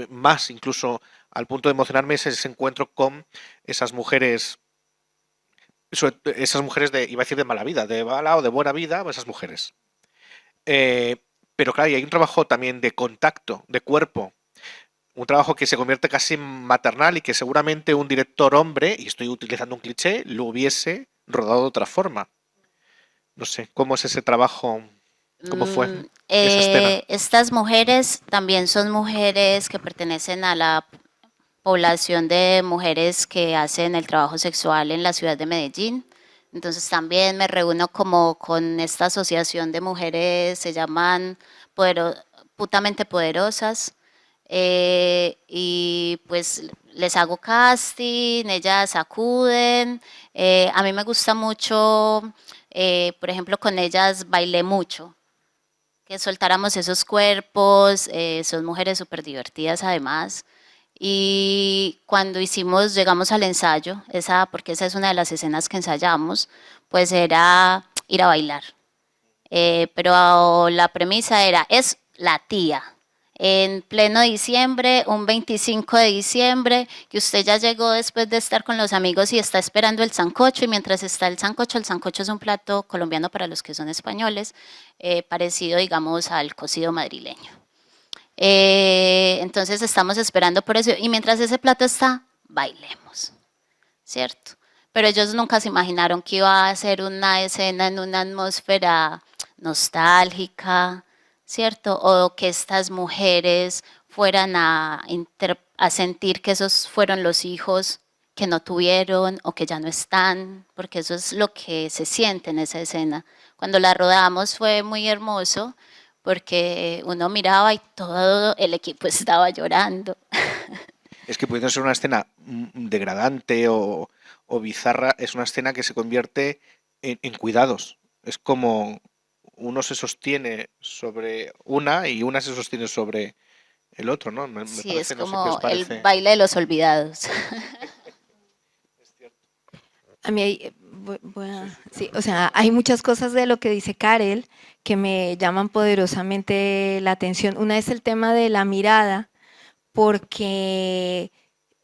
más incluso al punto de emocionarme es ese encuentro con esas mujeres de, iba a decir de mala vida, de mala o de buena vida, esas mujeres. Pero claro, y hay un trabajo también de contacto, de cuerpo, un trabajo que se convierte casi en maternal y que seguramente un director hombre, y estoy utilizando un cliché, lo hubiese rodado de otra forma. No sé, ¿cómo es ese trabajo? ¿Cómo fue esa escena?
Estas mujeres también son mujeres que pertenecen a la población de mujeres que hacen el trabajo sexual en la ciudad de Medellín. Entonces también me reúno como con esta asociación de mujeres, se llaman Putamente Poderosas, y pues les hago casting, ellas acuden. A mí me gusta mucho, por ejemplo, con ellas bailé mucho, que soltáramos esos cuerpos, son mujeres súper divertidas además. Y cuando llegamos al ensayo, porque esa es una de las escenas que ensayamos, pues era ir a bailar. Pero la premisa es la tía. En pleno diciembre, un 25 de diciembre, que usted ya llegó después de estar con los amigos y está esperando el sancocho, y mientras está el sancocho es un plato colombiano para los que son españoles, parecido, digamos, al cocido madrileño. Entonces estamos esperando por eso, y mientras ese plato está, bailemos, ¿cierto? Pero ellos nunca se imaginaron que iba a ser una escena en una atmósfera nostálgica, ¿cierto? O que estas mujeres fueran a sentir que esos fueron los hijos que no tuvieron o que ya no están, porque eso es lo que se siente en esa escena. Cuando la rodamos fue muy hermoso, porque uno miraba y todo el equipo estaba llorando.
Es que pudiendo ser una escena degradante o bizarra, es una escena que se convierte en cuidados. Es como uno se sostiene sobre una y una se sostiene sobre el otro, ¿no? Me
Sí,
parece,
es
no sé qué os
como el
parece.
baile de los olvidados.
A mí sí, o sea, hay muchas cosas de lo que dice Karel que me llaman poderosamente la atención. Una es el tema de la mirada, porque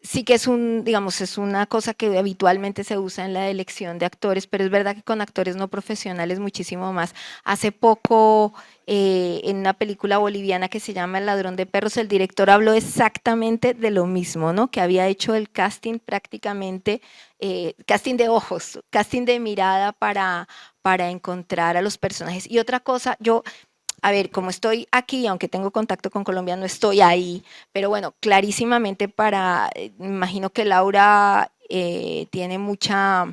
sí que digamos, es una cosa que habitualmente se usa en la elección de actores, pero es verdad que con actores no profesionales muchísimo más. Hace poco, en una película boliviana que se llama El ladrón de perros, el director habló exactamente de lo mismo, ¿no? Que había hecho el casting prácticamente, casting de ojos, casting de mirada para encontrar a los personajes. Y otra cosa, a ver, como estoy aquí, aunque tengo contacto con Colombia, no estoy ahí, pero bueno, clarísimamente me imagino que Laura tiene mucha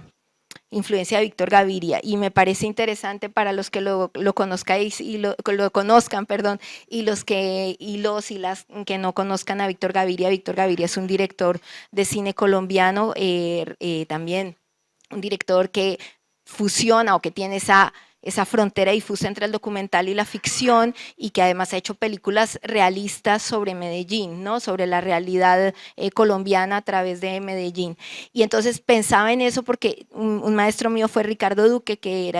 influencia de Víctor Gaviria, y me parece interesante para los que lo conozcáis y lo conozcan, perdón, y los y las que no conozcan a Víctor Gaviria. Víctor Gaviria es un director de cine colombiano, también un director que fusiona o que tiene esa frontera difusa entre el documental y la ficción, y que además ha hecho películas realistas sobre Medellín, ¿no? Sobre la realidad colombiana a través de Medellín. Y entonces pensaba en eso porque un maestro mío fue Ricardo Duque, que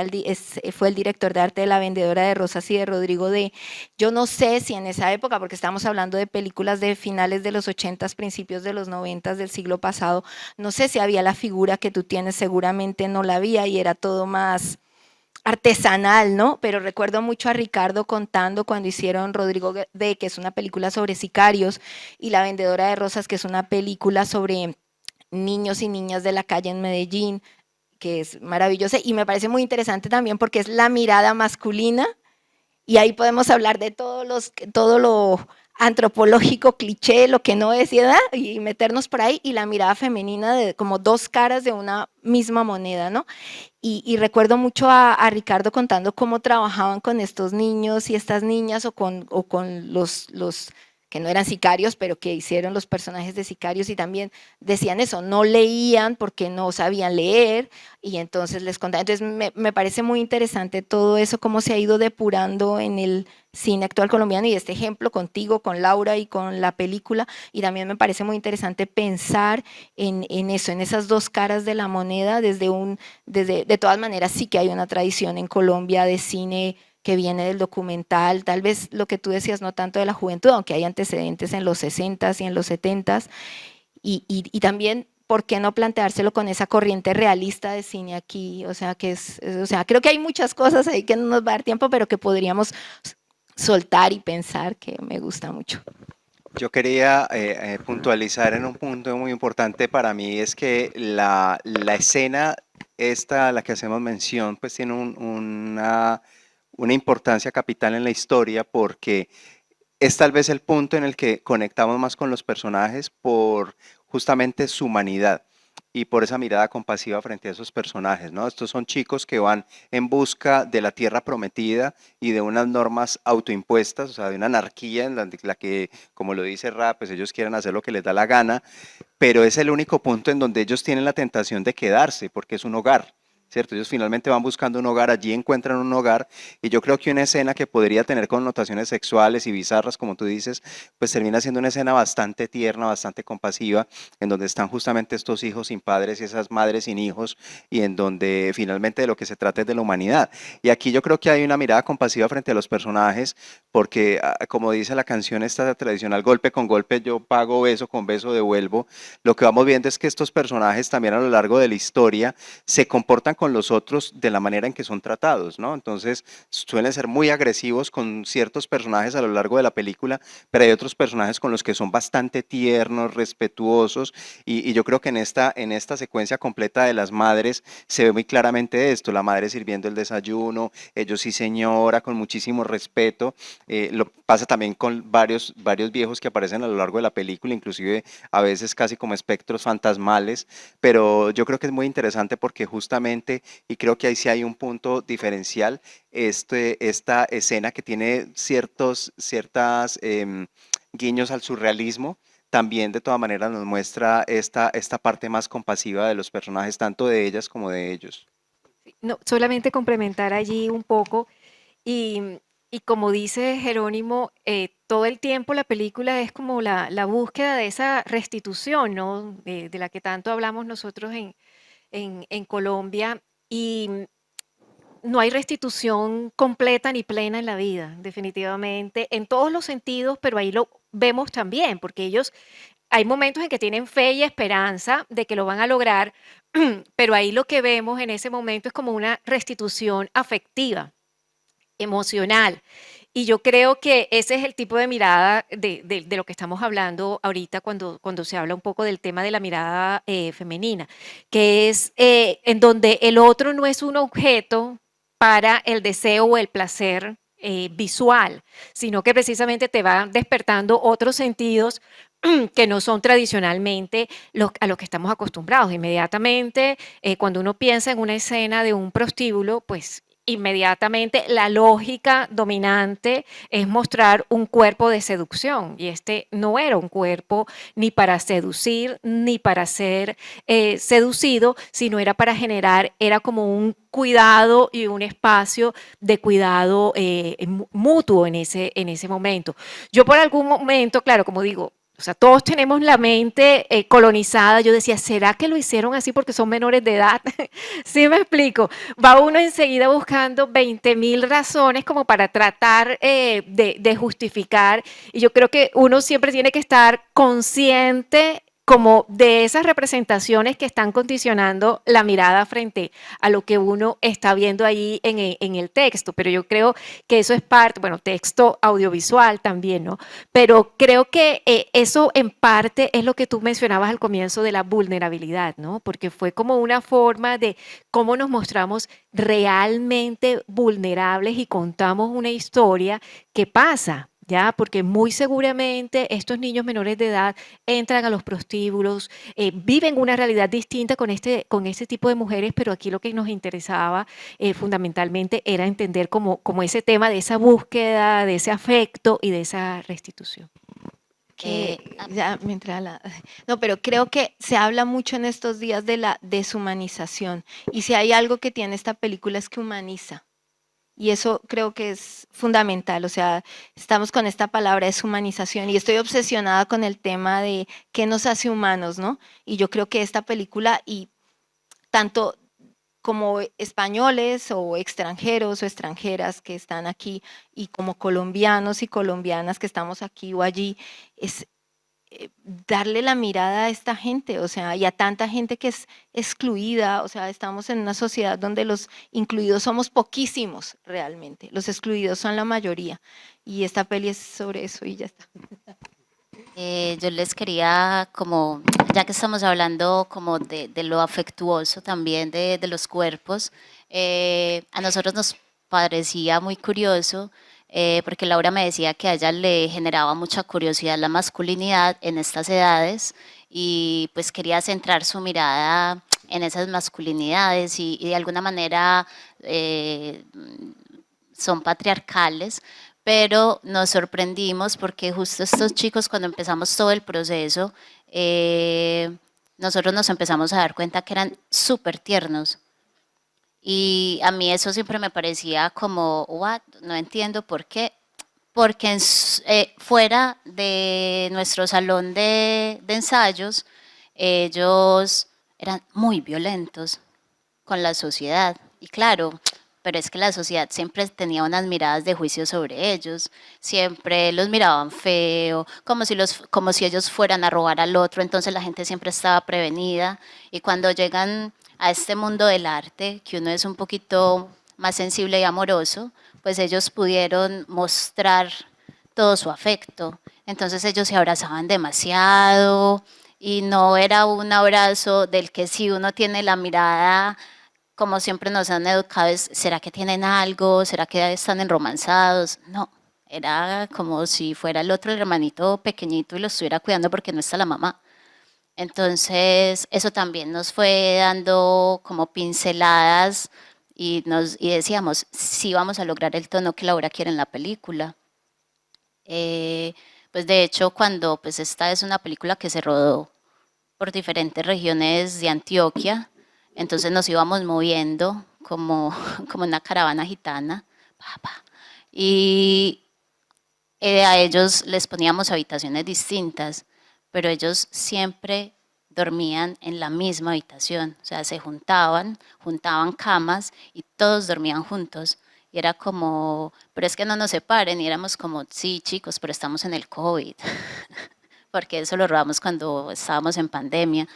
fue el director de arte de La Vendedora de Rosas y de Rodrigo D. Yo no sé si en esa época, porque estamos hablando de películas de finales de los 80s, principios de los 90s del siglo pasado, no sé si había la figura que tú tienes, seguramente no la había, y era todo más artesanal, ¿no? Pero recuerdo mucho a Ricardo contando cuando hicieron Rodrigo D, que es una película sobre sicarios, y La Vendedora de Rosas, que es una película sobre niños y niñas de la calle en Medellín, que es maravillosa, y me parece muy interesante también porque es la mirada masculina, y ahí podemos hablar de todo lo antropológico, cliché, lo que no es, y meternos por ahí, y la mirada femenina de como dos caras de una misma moneda, ¿no? Y recuerdo mucho a Ricardo contando cómo trabajaban con estos niños y estas niñas, o con los que no eran sicarios, pero que hicieron los personajes de sicarios, y también decían eso, no leían porque no sabían leer, y entonces les contaban. Entonces me parece muy interesante todo eso, cómo se ha ido depurando en el cine actual colombiano, y este ejemplo contigo, con Laura y con la película, y también me parece muy interesante pensar en eso, en esas dos caras de la moneda, de todas maneras sí que hay una tradición en Colombia de cine que viene del documental, tal vez lo que tú decías, no tanto de la juventud, aunque hay antecedentes en los 60s y en los 70s, y también, ¿por qué no planteárselo con esa corriente realista de cine aquí? O sea, creo que hay muchas cosas ahí que no nos va a dar tiempo, pero que podríamos soltar y pensar, que me gusta mucho.
Yo quería puntualizar en un punto muy importante para mí, es que la escena esta a la que hacemos mención, pues tiene una importancia capital en la historia, porque es tal vez el punto en el que conectamos más con los personajes por justamente su humanidad y por esa mirada compasiva frente a esos personajes, ¿no? Estos son chicos que van en busca de la tierra prometida y de unas normas autoimpuestas, o sea, de una anarquía en la que, como lo dice Ra, pues ellos quieren hacer lo que les da la gana, pero es el único punto en donde ellos tienen la tentación de quedarse, porque es un hogar. ¿cierto? Ellos finalmente van buscando un hogar, allí encuentran un hogar, y yo creo que una escena que podría tener connotaciones sexuales y bizarras, como tú dices, pues termina siendo una escena bastante tierna, bastante compasiva, en donde están justamente estos hijos sin padres y esas madres sin hijos, y en donde finalmente de lo que se trata es de la humanidad. Y aquí yo creo que hay una mirada compasiva frente a los personajes, porque como dice la canción esta tradicional, golpe con golpe yo pago, beso con beso devuelvo. Lo que vamos viendo es que estos personajes también a lo largo de la historia se comportan con los otros de la manera en que son tratados, ¿no? Entonces suelen ser muy agresivos con ciertos personajes a lo largo de la película, pero hay otros personajes con los que son bastante tiernos, respetuosos, y yo creo que en esta secuencia completa de las madres se ve muy claramente esto, la madre sirviendo el desayuno, ellos sí señora, con muchísimo respeto. Lo pasa también con varios viejos que aparecen a lo largo de la película, inclusive a veces casi como espectros fantasmales, pero yo creo que es muy interesante porque justamente, y creo que ahí sí hay un punto diferencial, esta escena que tiene ciertas guiños al surrealismo, también de todas maneras nos muestra esta parte más compasiva de los personajes, tanto de ellas como de ellos.
No, solamente complementar allí un poco y, y como dice Jerónimo, todo el tiempo la película es como la búsqueda de esa restitución, ¿no? De la que tanto hablamos nosotros en Colombia y no hay restitución completa ni plena en la vida, definitivamente, en todos los sentidos, pero ahí lo vemos también, porque ellos hay momentos en que tienen fe y esperanza de que lo van a lograr, pero ahí lo que vemos en ese momento es como una restitución afectiva, emocional. Y yo creo que ese es el tipo de mirada de lo que estamos hablando ahorita cuando se habla un poco del tema de la mirada femenina, que es en donde el otro no es un objeto para el deseo o el placer visual, sino que precisamente te va despertando otros sentidos que no son tradicionalmente a los que estamos acostumbrados. Inmediatamente, cuando uno piensa en una escena de un prostíbulo, pues inmediatamente la lógica dominante es mostrar un cuerpo de seducción y este no era un cuerpo ni para seducir ni para ser seducido, sino era para generar, era como un cuidado y un espacio de cuidado mutuo en ese momento. Yo por algún momento, claro, como digo, o sea, todos tenemos la mente colonizada. Yo decía, ¿será que lo hicieron así porque son menores de edad? Sí me explico. Va uno enseguida buscando 20.000 razones como para tratar de justificar. Y yo creo que uno siempre tiene que estar consciente como de esas representaciones que están condicionando la mirada frente a lo que uno está viendo ahí en el texto. Pero yo creo que eso es parte, bueno, texto audiovisual también, ¿no? Pero creo que eso en parte es lo que tú mencionabas al comienzo de la vulnerabilidad, ¿no? Porque fue como una forma de cómo nos mostramos realmente vulnerables y contamos una historia que pasa, ¿ya? Porque muy seguramente estos niños menores de edad entran a los prostíbulos, viven una realidad distinta con este tipo de mujeres, pero aquí lo que nos interesaba fundamentalmente era entender como ese tema de esa búsqueda, de ese afecto y de esa restitución.
Ya, mientras no, pero creo que se habla mucho en estos días de la deshumanización. Y si hay algo que tiene esta película es que humaniza. Y eso creo que es fundamental. O sea, estamos con esta palabra deshumanización y estoy obsesionada con el tema de qué nos hace humanos, ¿no? Y yo creo que esta película, y tanto como españoles o extranjeros o extranjeras que están aquí y como colombianos y colombianas que estamos aquí o allí, es darle la mirada a esta gente, o sea, y a tanta gente que es excluida, o sea, estamos en una sociedad donde los incluidos somos poquísimos realmente, los excluidos son la mayoría, y esta peli es sobre eso y ya está.
Yo les quería, como, ya que estamos hablando como de lo afectuoso también de los cuerpos, a nosotros nos parecía muy curioso, porque Laura me decía que a ella le generaba mucha curiosidad la masculinidad en estas edades y pues quería centrar su mirada en esas masculinidades y de alguna manera son patriarcales, pero nos sorprendimos porque justo estos chicos cuando empezamos todo el proceso, nosotros nos empezamos a dar cuenta que eran súper tiernos, Y a mí eso siempre me parecía como, what, no entiendo por qué. Porque fuera de nuestro salón de ensayos, ellos eran muy violentos con la sociedad. Y claro, pero es que la sociedad siempre tenía unas miradas de juicio sobre ellos, siempre los miraban feo, como si ellos fueran a robar al otro, entonces la gente siempre estaba prevenida. Y cuando llegan a este mundo del arte, que uno es un poquito más sensible y amoroso, pues ellos pudieron mostrar todo su afecto. Entonces ellos se abrazaban demasiado y no era un abrazo del que si uno tiene la mirada, como siempre nos han educado, es, ¿será que tienen algo? ¿Será que están enromanzados? No, era como si fuera el otro hermanito pequeñito y lo estuviera cuidando porque no está la mamá. Entonces, eso también nos fue dando como pinceladas y decíamos, sí vamos a lograr el tono que Laura quiere en la película. Pues de hecho, cuando pues esta es una película que se rodó por diferentes regiones de Antioquia, entonces nos íbamos moviendo como, como una caravana gitana. Y a ellos les poníamos habitaciones distintas, pero ellos siempre dormían en la misma habitación, o sea, se juntaban camas y todos dormían juntos. Y era como, pero es que no nos separen, y éramos como, sí, chicos, pero estamos en el COVID, porque eso lo robamos cuando estábamos en pandemia.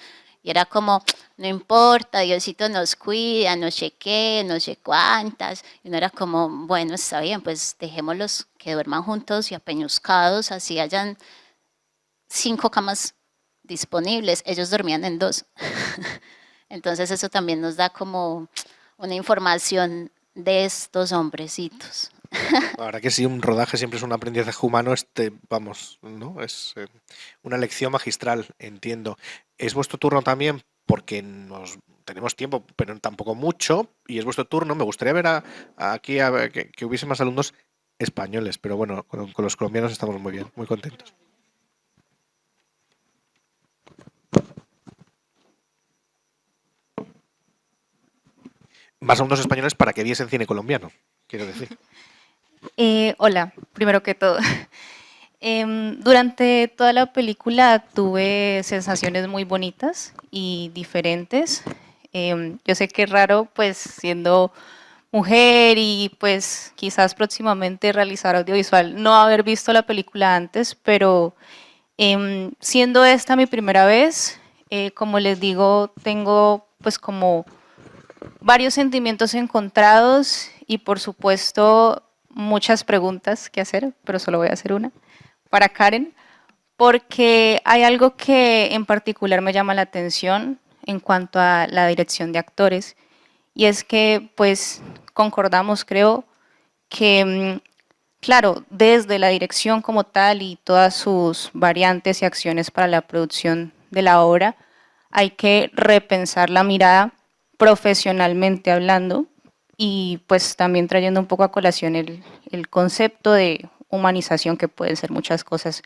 Y era como, no importa, Diosito nos cuida, no sé qué, no sé cuántas. Y uno era como, bueno, está bien, pues dejémoslos que duerman juntos y apeñuscados, así hayan 5 camas disponibles. Ellos dormían en 2. Entonces eso también nos da como una información de estos hombrecitos.
La verdad que sí, un rodaje siempre es un aprendizaje humano, vamos, ¿no? Es una lección magistral, entiendo. Es vuestro turno también, porque tenemos tiempo, pero tampoco mucho, y es vuestro turno. Me gustaría ver aquí a ver, que hubiese más alumnos españoles, pero bueno, con los colombianos estamos muy bien, muy contentos. Más alumnos españoles para que viesen cine colombiano, quiero decir.
Hola, primero que todo. Durante toda la película tuve sensaciones muy bonitas y diferentes. Yo sé que es raro, pues siendo mujer y pues quizás próximamente realizar audiovisual, no haber visto la película antes, pero siendo esta mi primera vez, como les digo, tengo pues como varios sentimientos encontrados y por supuesto muchas preguntas que hacer, pero solo voy a hacer una para Karen, porque hay algo que en particular me llama la atención en cuanto a la dirección de actores, y es que pues concordamos, creo, que claro, desde la dirección como tal y todas sus variantes y acciones para la producción de la obra, hay que repensar la mirada profesionalmente hablando, y pues también trayendo un poco a colación el concepto de humanización, que pueden ser muchas cosas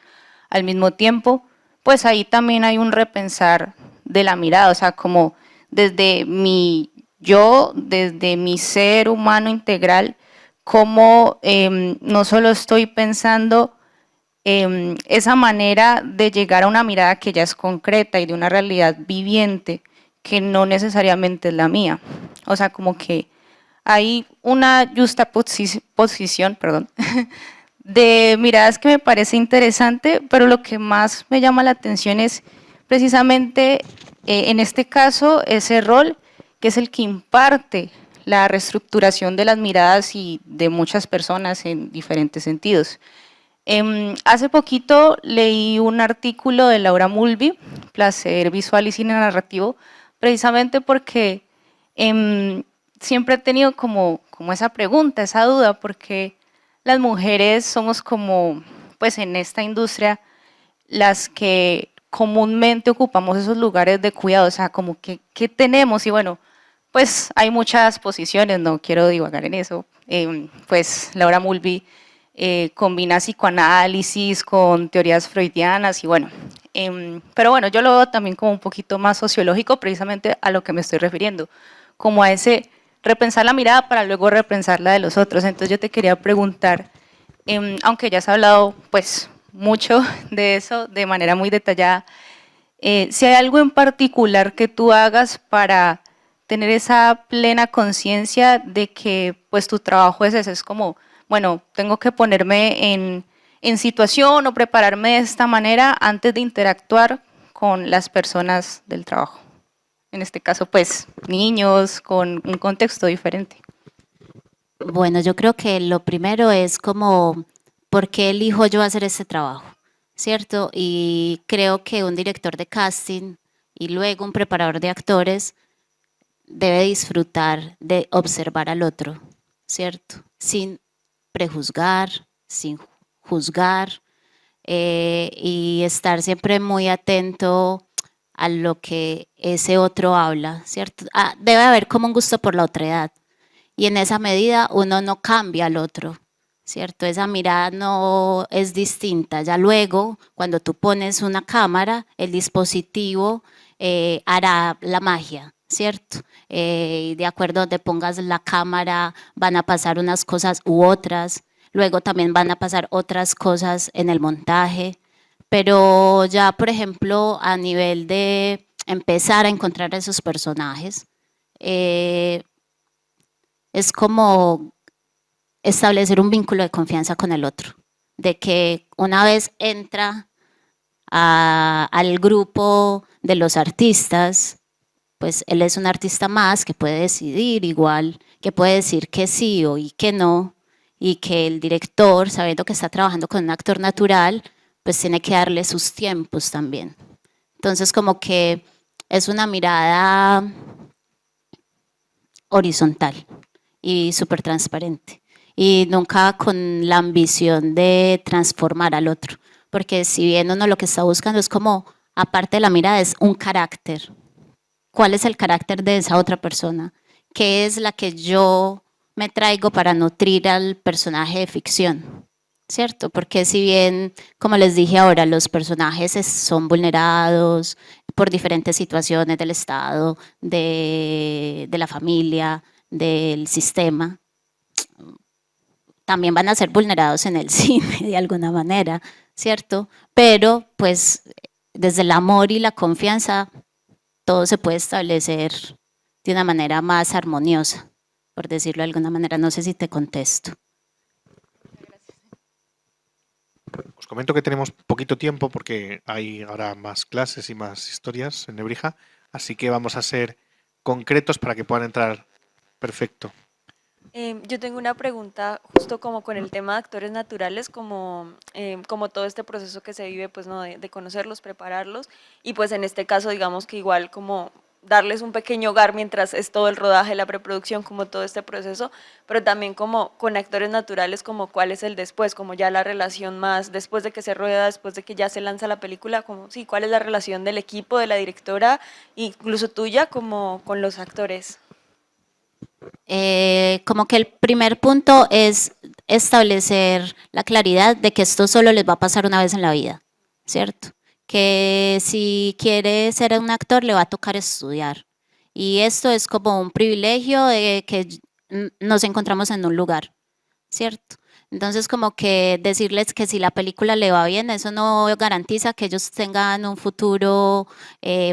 al mismo tiempo, pues ahí también hay un repensar de la mirada, o sea, como desde mi yo, desde mi ser humano integral, como no solo estoy pensando esa manera de llegar a una mirada que ya es concreta y de una realidad viviente que no necesariamente es la mía. O sea, como que hay una justa posición, perdón, de miradas que me parece interesante, pero lo que más me llama la atención es precisamente, en este caso, ese rol que es el que imparte la reestructuración de las miradas y de muchas personas en diferentes sentidos. Hace poquito leí un artículo de Laura Mulvey, Placer Visual y Cine Narrativo, precisamente porque siempre he tenido como esa pregunta, esa duda, porque las mujeres somos como, pues en esta industria, las que comúnmente ocupamos esos lugares de cuidado, o sea, como que, ¿qué tenemos? Y bueno, pues hay muchas posiciones, no quiero divagar en eso, pues Laura Mulvey combina psicoanálisis con teorías freudianas y bueno, pero bueno, yo lo veo también como un poquito más sociológico, precisamente a lo que me estoy refiriendo, como a ese repensar la mirada para luego repensar la de los otros. Entonces yo te quería preguntar, aunque ya has hablado pues mucho de eso de manera muy detallada, si hay algo en particular que tú hagas para tener esa plena conciencia de que pues tu trabajo es ese, es como, bueno, tengo que ponerme en situación o prepararme de esta manera antes de interactuar con las personas del trabajo. En este caso, pues, niños con un contexto diferente.
Bueno, yo creo que lo primero es como, ¿por qué elijo yo hacer este trabajo? ¿Cierto? Y creo que un director de casting y luego un preparador de actores debe disfrutar de observar al otro, ¿cierto? Sin prejuzgar, sin juzgar, y estar siempre muy atento a lo que ese otro habla, ¿cierto? Debe haber como un gusto por la otredad y en esa medida uno no cambia al otro, ¿cierto? Esa mirada no es distinta. Ya luego, cuando tú pones una cámara, el dispositivo hará la magia, ¿cierto? Y de acuerdo a donde pongas la cámara, van a pasar unas cosas u otras. Luego también van a pasar otras cosas en el montaje. Pero ya, por ejemplo, a nivel de empezar a encontrar esos personajes, es como establecer un vínculo de confianza con el otro, de que una vez entra al grupo de los artistas, pues él es un artista más que puede decidir igual, que puede decir que sí o y que no, y que el director, sabiendo que está trabajando con un actor natural, pues tiene que darle sus tiempos también. Entonces como que es una mirada horizontal y súper transparente y nunca con la ambición de transformar al otro, porque si bien uno lo que está buscando es como, aparte de la mirada, es un carácter. ¿Cuál es el carácter de esa otra persona? ¿Qué es la que yo me traigo para nutrir al personaje de ficción? ¿Cierto? Porque si bien, como les dije ahora, los personajes son vulnerados por diferentes situaciones del Estado, de la familia, del sistema, también van a ser vulnerados en el cine de alguna manera, ¿cierto? Pero pues desde el amor y la confianza todo se puede establecer de una manera más armoniosa, por decirlo de alguna manera. No sé si te contesto.
Os comento que tenemos poquito tiempo porque hay ahora más clases y más historias en Nebrija, así que vamos a ser concretos para que puedan entrar perfecto.
Yo tengo una pregunta justo como con el tema de actores naturales, como todo este proceso que se vive, pues, ¿no? De conocerlos, prepararlos, y pues en este caso, digamos que igual como darles un pequeño hogar mientras es todo el rodaje, la preproducción, como todo este proceso, pero también como con actores naturales, como cuál es el después, como ya la relación más después de que se rueda, después de que ya se lanza la película, como sí, cuál es la relación del equipo, de la directora, incluso tuya, como con los actores.
Como que el primer punto es establecer la claridad de que esto solo les va a pasar una vez en la vida, ¿cierto? Que si quiere ser un actor le va a tocar estudiar. Y esto es como un privilegio de que nos encontramos en un lugar, ¿cierto? Entonces, como que decirles que si la película le va bien, eso no garantiza que ellos tengan un futuro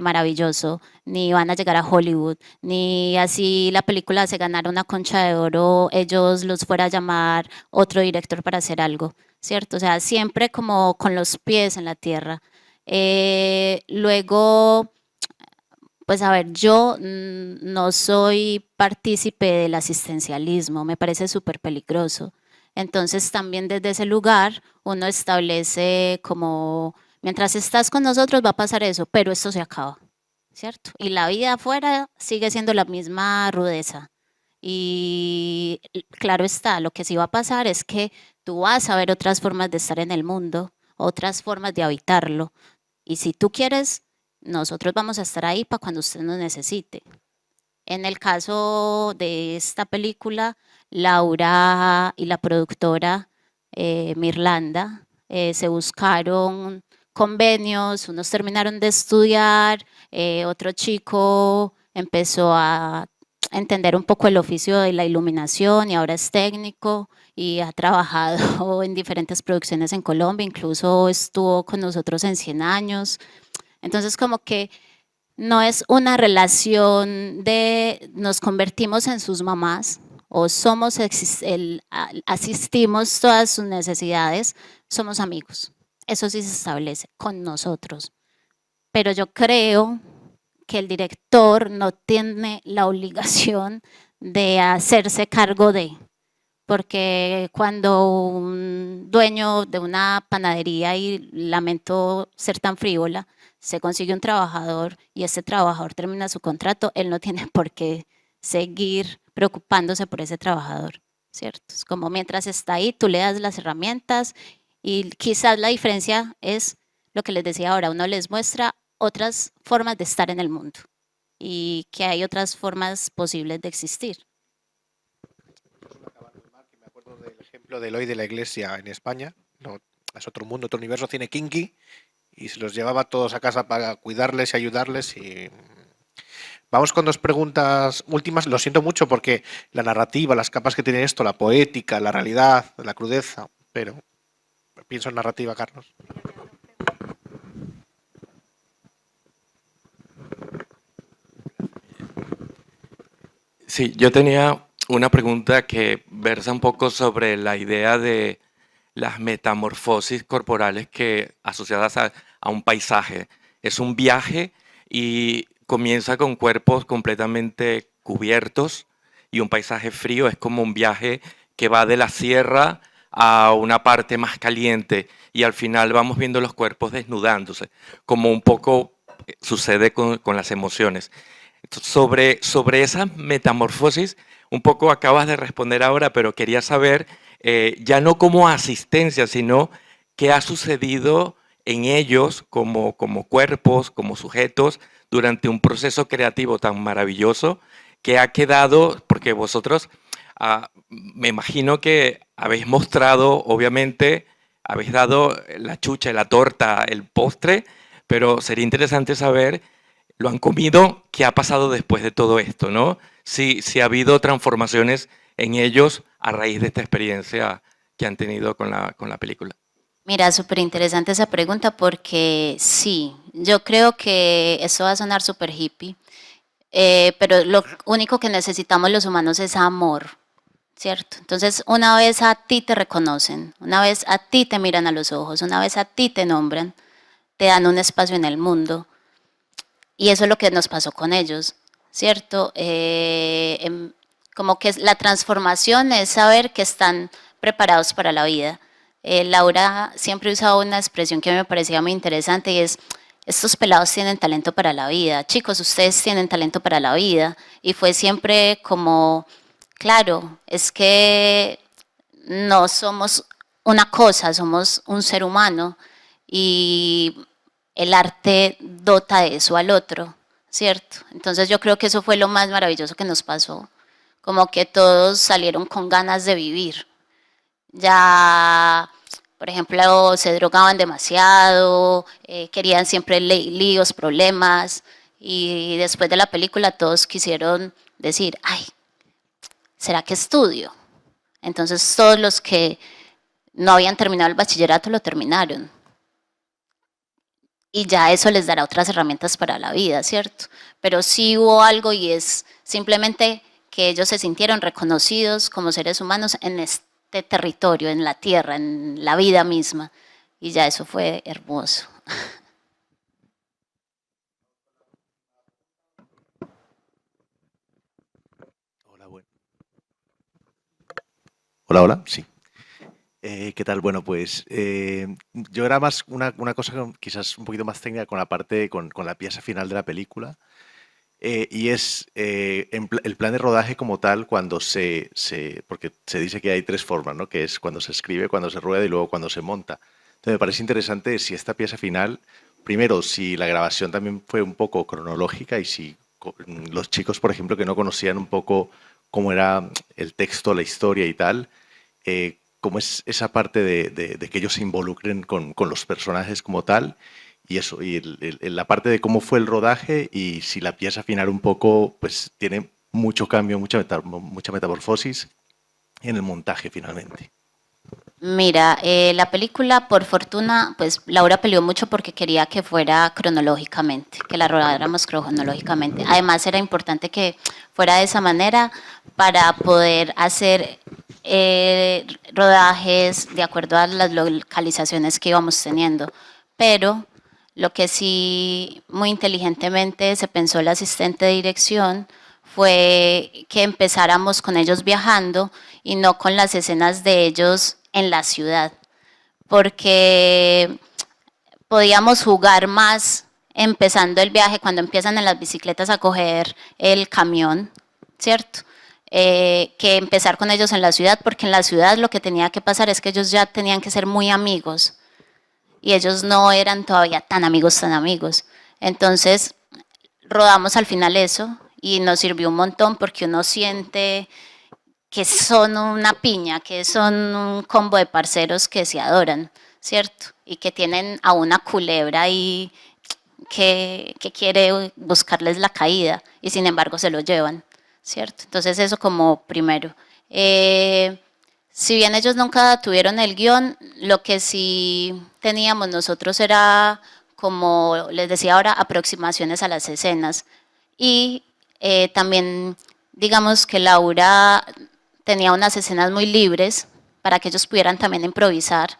maravilloso, ni van a llegar a Hollywood, ni así la película se ganara una Concha de Oro, ellos los fuera a llamar otro director para hacer algo, ¿cierto? O sea, siempre como con los pies en la tierra. Luego, pues a ver, yo no soy partícipe del asistencialismo, me parece súper peligroso. Entonces también desde ese lugar uno establece como, mientras estás con nosotros va a pasar eso, pero esto se acaba, ¿cierto? Y la vida afuera sigue siendo la misma rudeza. Y claro está, lo que sí va a pasar es que tú vas a ver otras formas de estar en el mundo, otras formas de habitarlo. Y si tú quieres, nosotros vamos a estar ahí para cuando usted nos necesite. En el caso de esta película, Laura y la productora Mirlanda se buscaron convenios, unos terminaron de estudiar, otro chico empezó a entender un poco el oficio de la iluminación y ahora es técnico y ha trabajado en diferentes producciones en Colombia, incluso estuvo con nosotros en 100 años. Entonces como que no es una relación de nos convertimos en sus mamás o somos asistimos todas sus necesidades, somos amigos. Eso sí se establece con nosotros. Pero yo creo que el director no tiene la obligación de hacerse cargo de, porque cuando un dueño de una panadería, y lamento ser tan frívola, se consigue un trabajador y ese trabajador termina su contrato, él no tiene por qué seguir preocupándose por ese trabajador, ¿cierto? Es como mientras está ahí, tú le das las herramientas y quizás la diferencia es lo que les decía ahora, uno les muestra otras formas de estar en el mundo y que hay otras formas posibles de existir.
Me acuerdo del ejemplo de Eloy de la Iglesia en España, no, es otro mundo, otro universo, cine kinky, y se los llevaba todos a casa para cuidarles y ayudarles. Y vamos con dos preguntas últimas. Lo siento mucho porque la narrativa, las capas que tiene esto, la poética, la realidad, la crudeza, pero pienso en narrativa, Carlos.
Sí, yo tenía una pregunta que versa un poco sobre la idea de las metamorfosis corporales que asociadas a un paisaje. Es un viaje y comienza con cuerpos completamente cubiertos y un paisaje frío es como un viaje que va de la sierra a una parte más caliente y al final vamos viendo los cuerpos desnudándose, como un poco sucede con las emociones. Sobre esas metamorfosis, un poco acabas de responder ahora, pero quería saber, ya no como asistencia, sino qué ha sucedido en ellos como cuerpos, como sujetos, durante un proceso creativo tan maravilloso que ha quedado, porque vosotros me imagino que habéis mostrado, obviamente, habéis dado la chucha, la torta, el postre, pero sería interesante saber, lo han comido, qué ha pasado después de todo esto, ¿no? Si ha habido transformaciones en ellos a raíz de esta experiencia que han tenido con la película.
Mira, súper interesante esa pregunta porque sí, yo creo que eso va a sonar súper hippie, pero lo único que necesitamos los humanos es amor, ¿cierto? Entonces, una vez a ti te reconocen, una vez a ti te miran a los ojos, una vez a ti te nombran, te dan un espacio en el mundo. Y eso es lo que nos pasó con ellos, ¿cierto? Como que la transformación es saber que están preparados para la vida. Laura siempre usaba una expresión que me parecía muy interesante y es, estos pelados tienen talento para la vida. Chicos, ustedes tienen talento para la vida. Y fue siempre como, claro, es que no somos una cosa, somos un ser humano y el arte dota de eso al otro, ¿cierto? Entonces yo creo que eso fue lo más maravilloso que nos pasó, como que todos salieron con ganas de vivir. Ya, por ejemplo, se drogaban demasiado, querían siempre líos, problemas, y después de la película todos quisieron decir, ay, ¿será que estudio? Entonces todos los que no habían terminado el bachillerato lo terminaron. Y ya eso les dará otras herramientas para la vida, ¿cierto? Pero sí hubo algo y es simplemente que ellos se sintieron reconocidos como seres humanos en este territorio, en la tierra, en la vida misma. Y ya eso fue hermoso.
Hola, bueno. Hola, sí. ¿Qué tal? Bueno, pues yo era más una cosa quizás un poquito más técnica con la parte, con la pieza final de la película. Y es el plan de rodaje como tal cuando porque se dice que hay tres formas, ¿no? Que es cuando se escribe, cuando se rueda y luego cuando se monta. Entonces me parece interesante si esta pieza final, primero, si la grabación también fue un poco cronológica y si los chicos, por ejemplo, que no conocían un poco cómo era el texto, la historia y tal, cómo es esa parte de que ellos se involucren con los personajes como tal y eso, y la parte de cómo fue el rodaje y si la pieza final un poco pues tiene mucho cambio, mucha metamorfosis en el montaje finalmente.
Mira, la película, por fortuna, pues Laura peleó mucho porque quería que fuera cronológicamente, que la rodáramos cronológicamente. Además, era importante que fuera de esa manera para poder hacer rodajes de acuerdo a las localizaciones que íbamos teniendo. Pero lo que sí muy inteligentemente se pensó el asistente de dirección fue que empezáramos con ellos viajando y no con las escenas de ellos en la ciudad, porque podíamos jugar más empezando el viaje cuando empiezan en las bicicletas a coger el camión, ¿cierto? Que empezar con ellos en la ciudad, porque en la ciudad lo que tenía que pasar es que ellos ya tenían que ser muy amigos y ellos no eran todavía tan amigos. Entonces rodamos al final eso y nos sirvió un montón porque uno siente que son una piña, que son un combo de parceros que se adoran, ¿cierto? Y que tienen a una culebra ahí que quiere buscarles la caída y sin embargo se lo llevan, ¿cierto? Entonces eso como primero. Si bien ellos nunca tuvieron el guión, lo que sí teníamos nosotros era, como les decía ahora, aproximaciones a las escenas. Y también, digamos que Laura tenía unas escenas muy libres para que ellos pudieran también improvisar,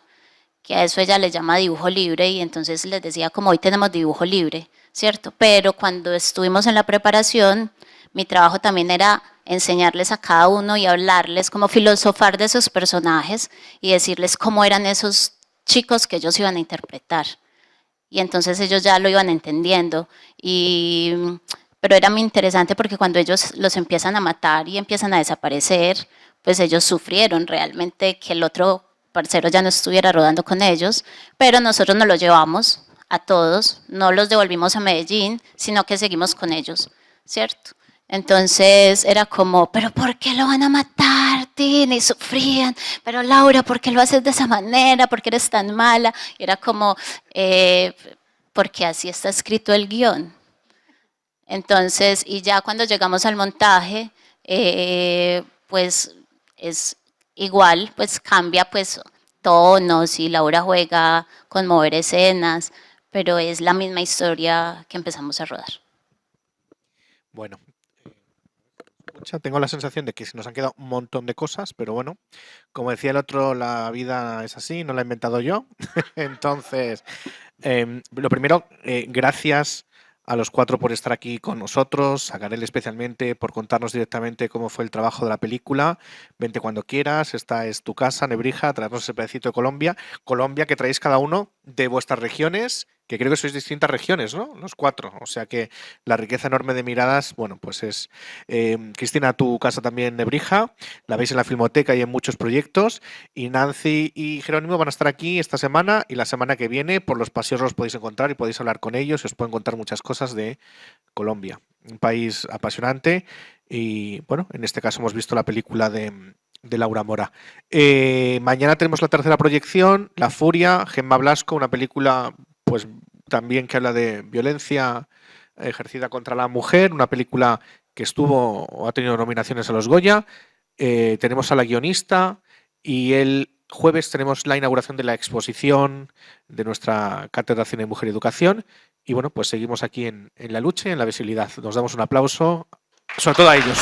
que a eso ella le llama dibujo libre, y entonces les decía como hoy tenemos dibujo libre, ¿cierto? Pero cuando estuvimos en la preparación, mi trabajo también era enseñarles a cada uno y hablarles, como filosofar de esos personajes y decirles cómo eran esos chicos que ellos iban a interpretar. Y entonces ellos ya lo iban entendiendo. Pero era muy interesante porque cuando ellos los empiezan a matar y empiezan a desaparecer, pues ellos sufrieron realmente que el otro parcero ya no estuviera rodando con ellos, pero nosotros nos los llevamos a todos, no los devolvimos a Medellín, sino que seguimos con ellos, ¿cierto? Entonces era como, ¿pero por qué lo van a matar, Tini? Y sufrían, pero Laura, ¿por qué lo haces de esa manera? ¿Por qué eres tan mala? Y era como, porque así está escrito el guión. Entonces, y ya cuando llegamos al montaje, pues es igual, pues cambia pues tonos y Laura juega con mover escenas, pero es la misma historia que empezamos a rodar.
Bueno, tengo la sensación de que se nos han quedado un montón de cosas, pero bueno, como decía el otro, la vida es así, no la he inventado yo. Entonces, lo primero, gracias a los cuatro por estar aquí con nosotros, a Garel especialmente por contarnos directamente cómo fue el trabajo de la película. Vente cuando quieras, esta es tu casa, Nebrija, traernos ese pedacito de Colombia. Colombia que traéis cada uno de vuestras regiones, que creo que sois distintas regiones, ¿no? Los cuatro, o sea que la riqueza enorme de miradas, bueno, pues es... Cristina, tu casa también, Nebrija, la veis en la Filmoteca y en muchos proyectos, y Nancy y Jerónimo van a estar aquí esta semana y la semana que viene por los paseos los podéis encontrar y podéis hablar con ellos y os pueden contar muchas cosas de Colombia, un país apasionante y, bueno, en este caso hemos visto la película de Laura Mora. Mañana tenemos la tercera proyección, La Furia, Gemma Blasco, una película pues también que habla de violencia ejercida contra la mujer, una película que estuvo o ha tenido nominaciones a los Goya. Tenemos a la guionista y el jueves tenemos la inauguración de la exposición de nuestra Cátedra Cine, Mujer y Educación. Y bueno, pues seguimos aquí en la lucha y en la visibilidad. Nos damos un aplauso, sobre todo a ellos.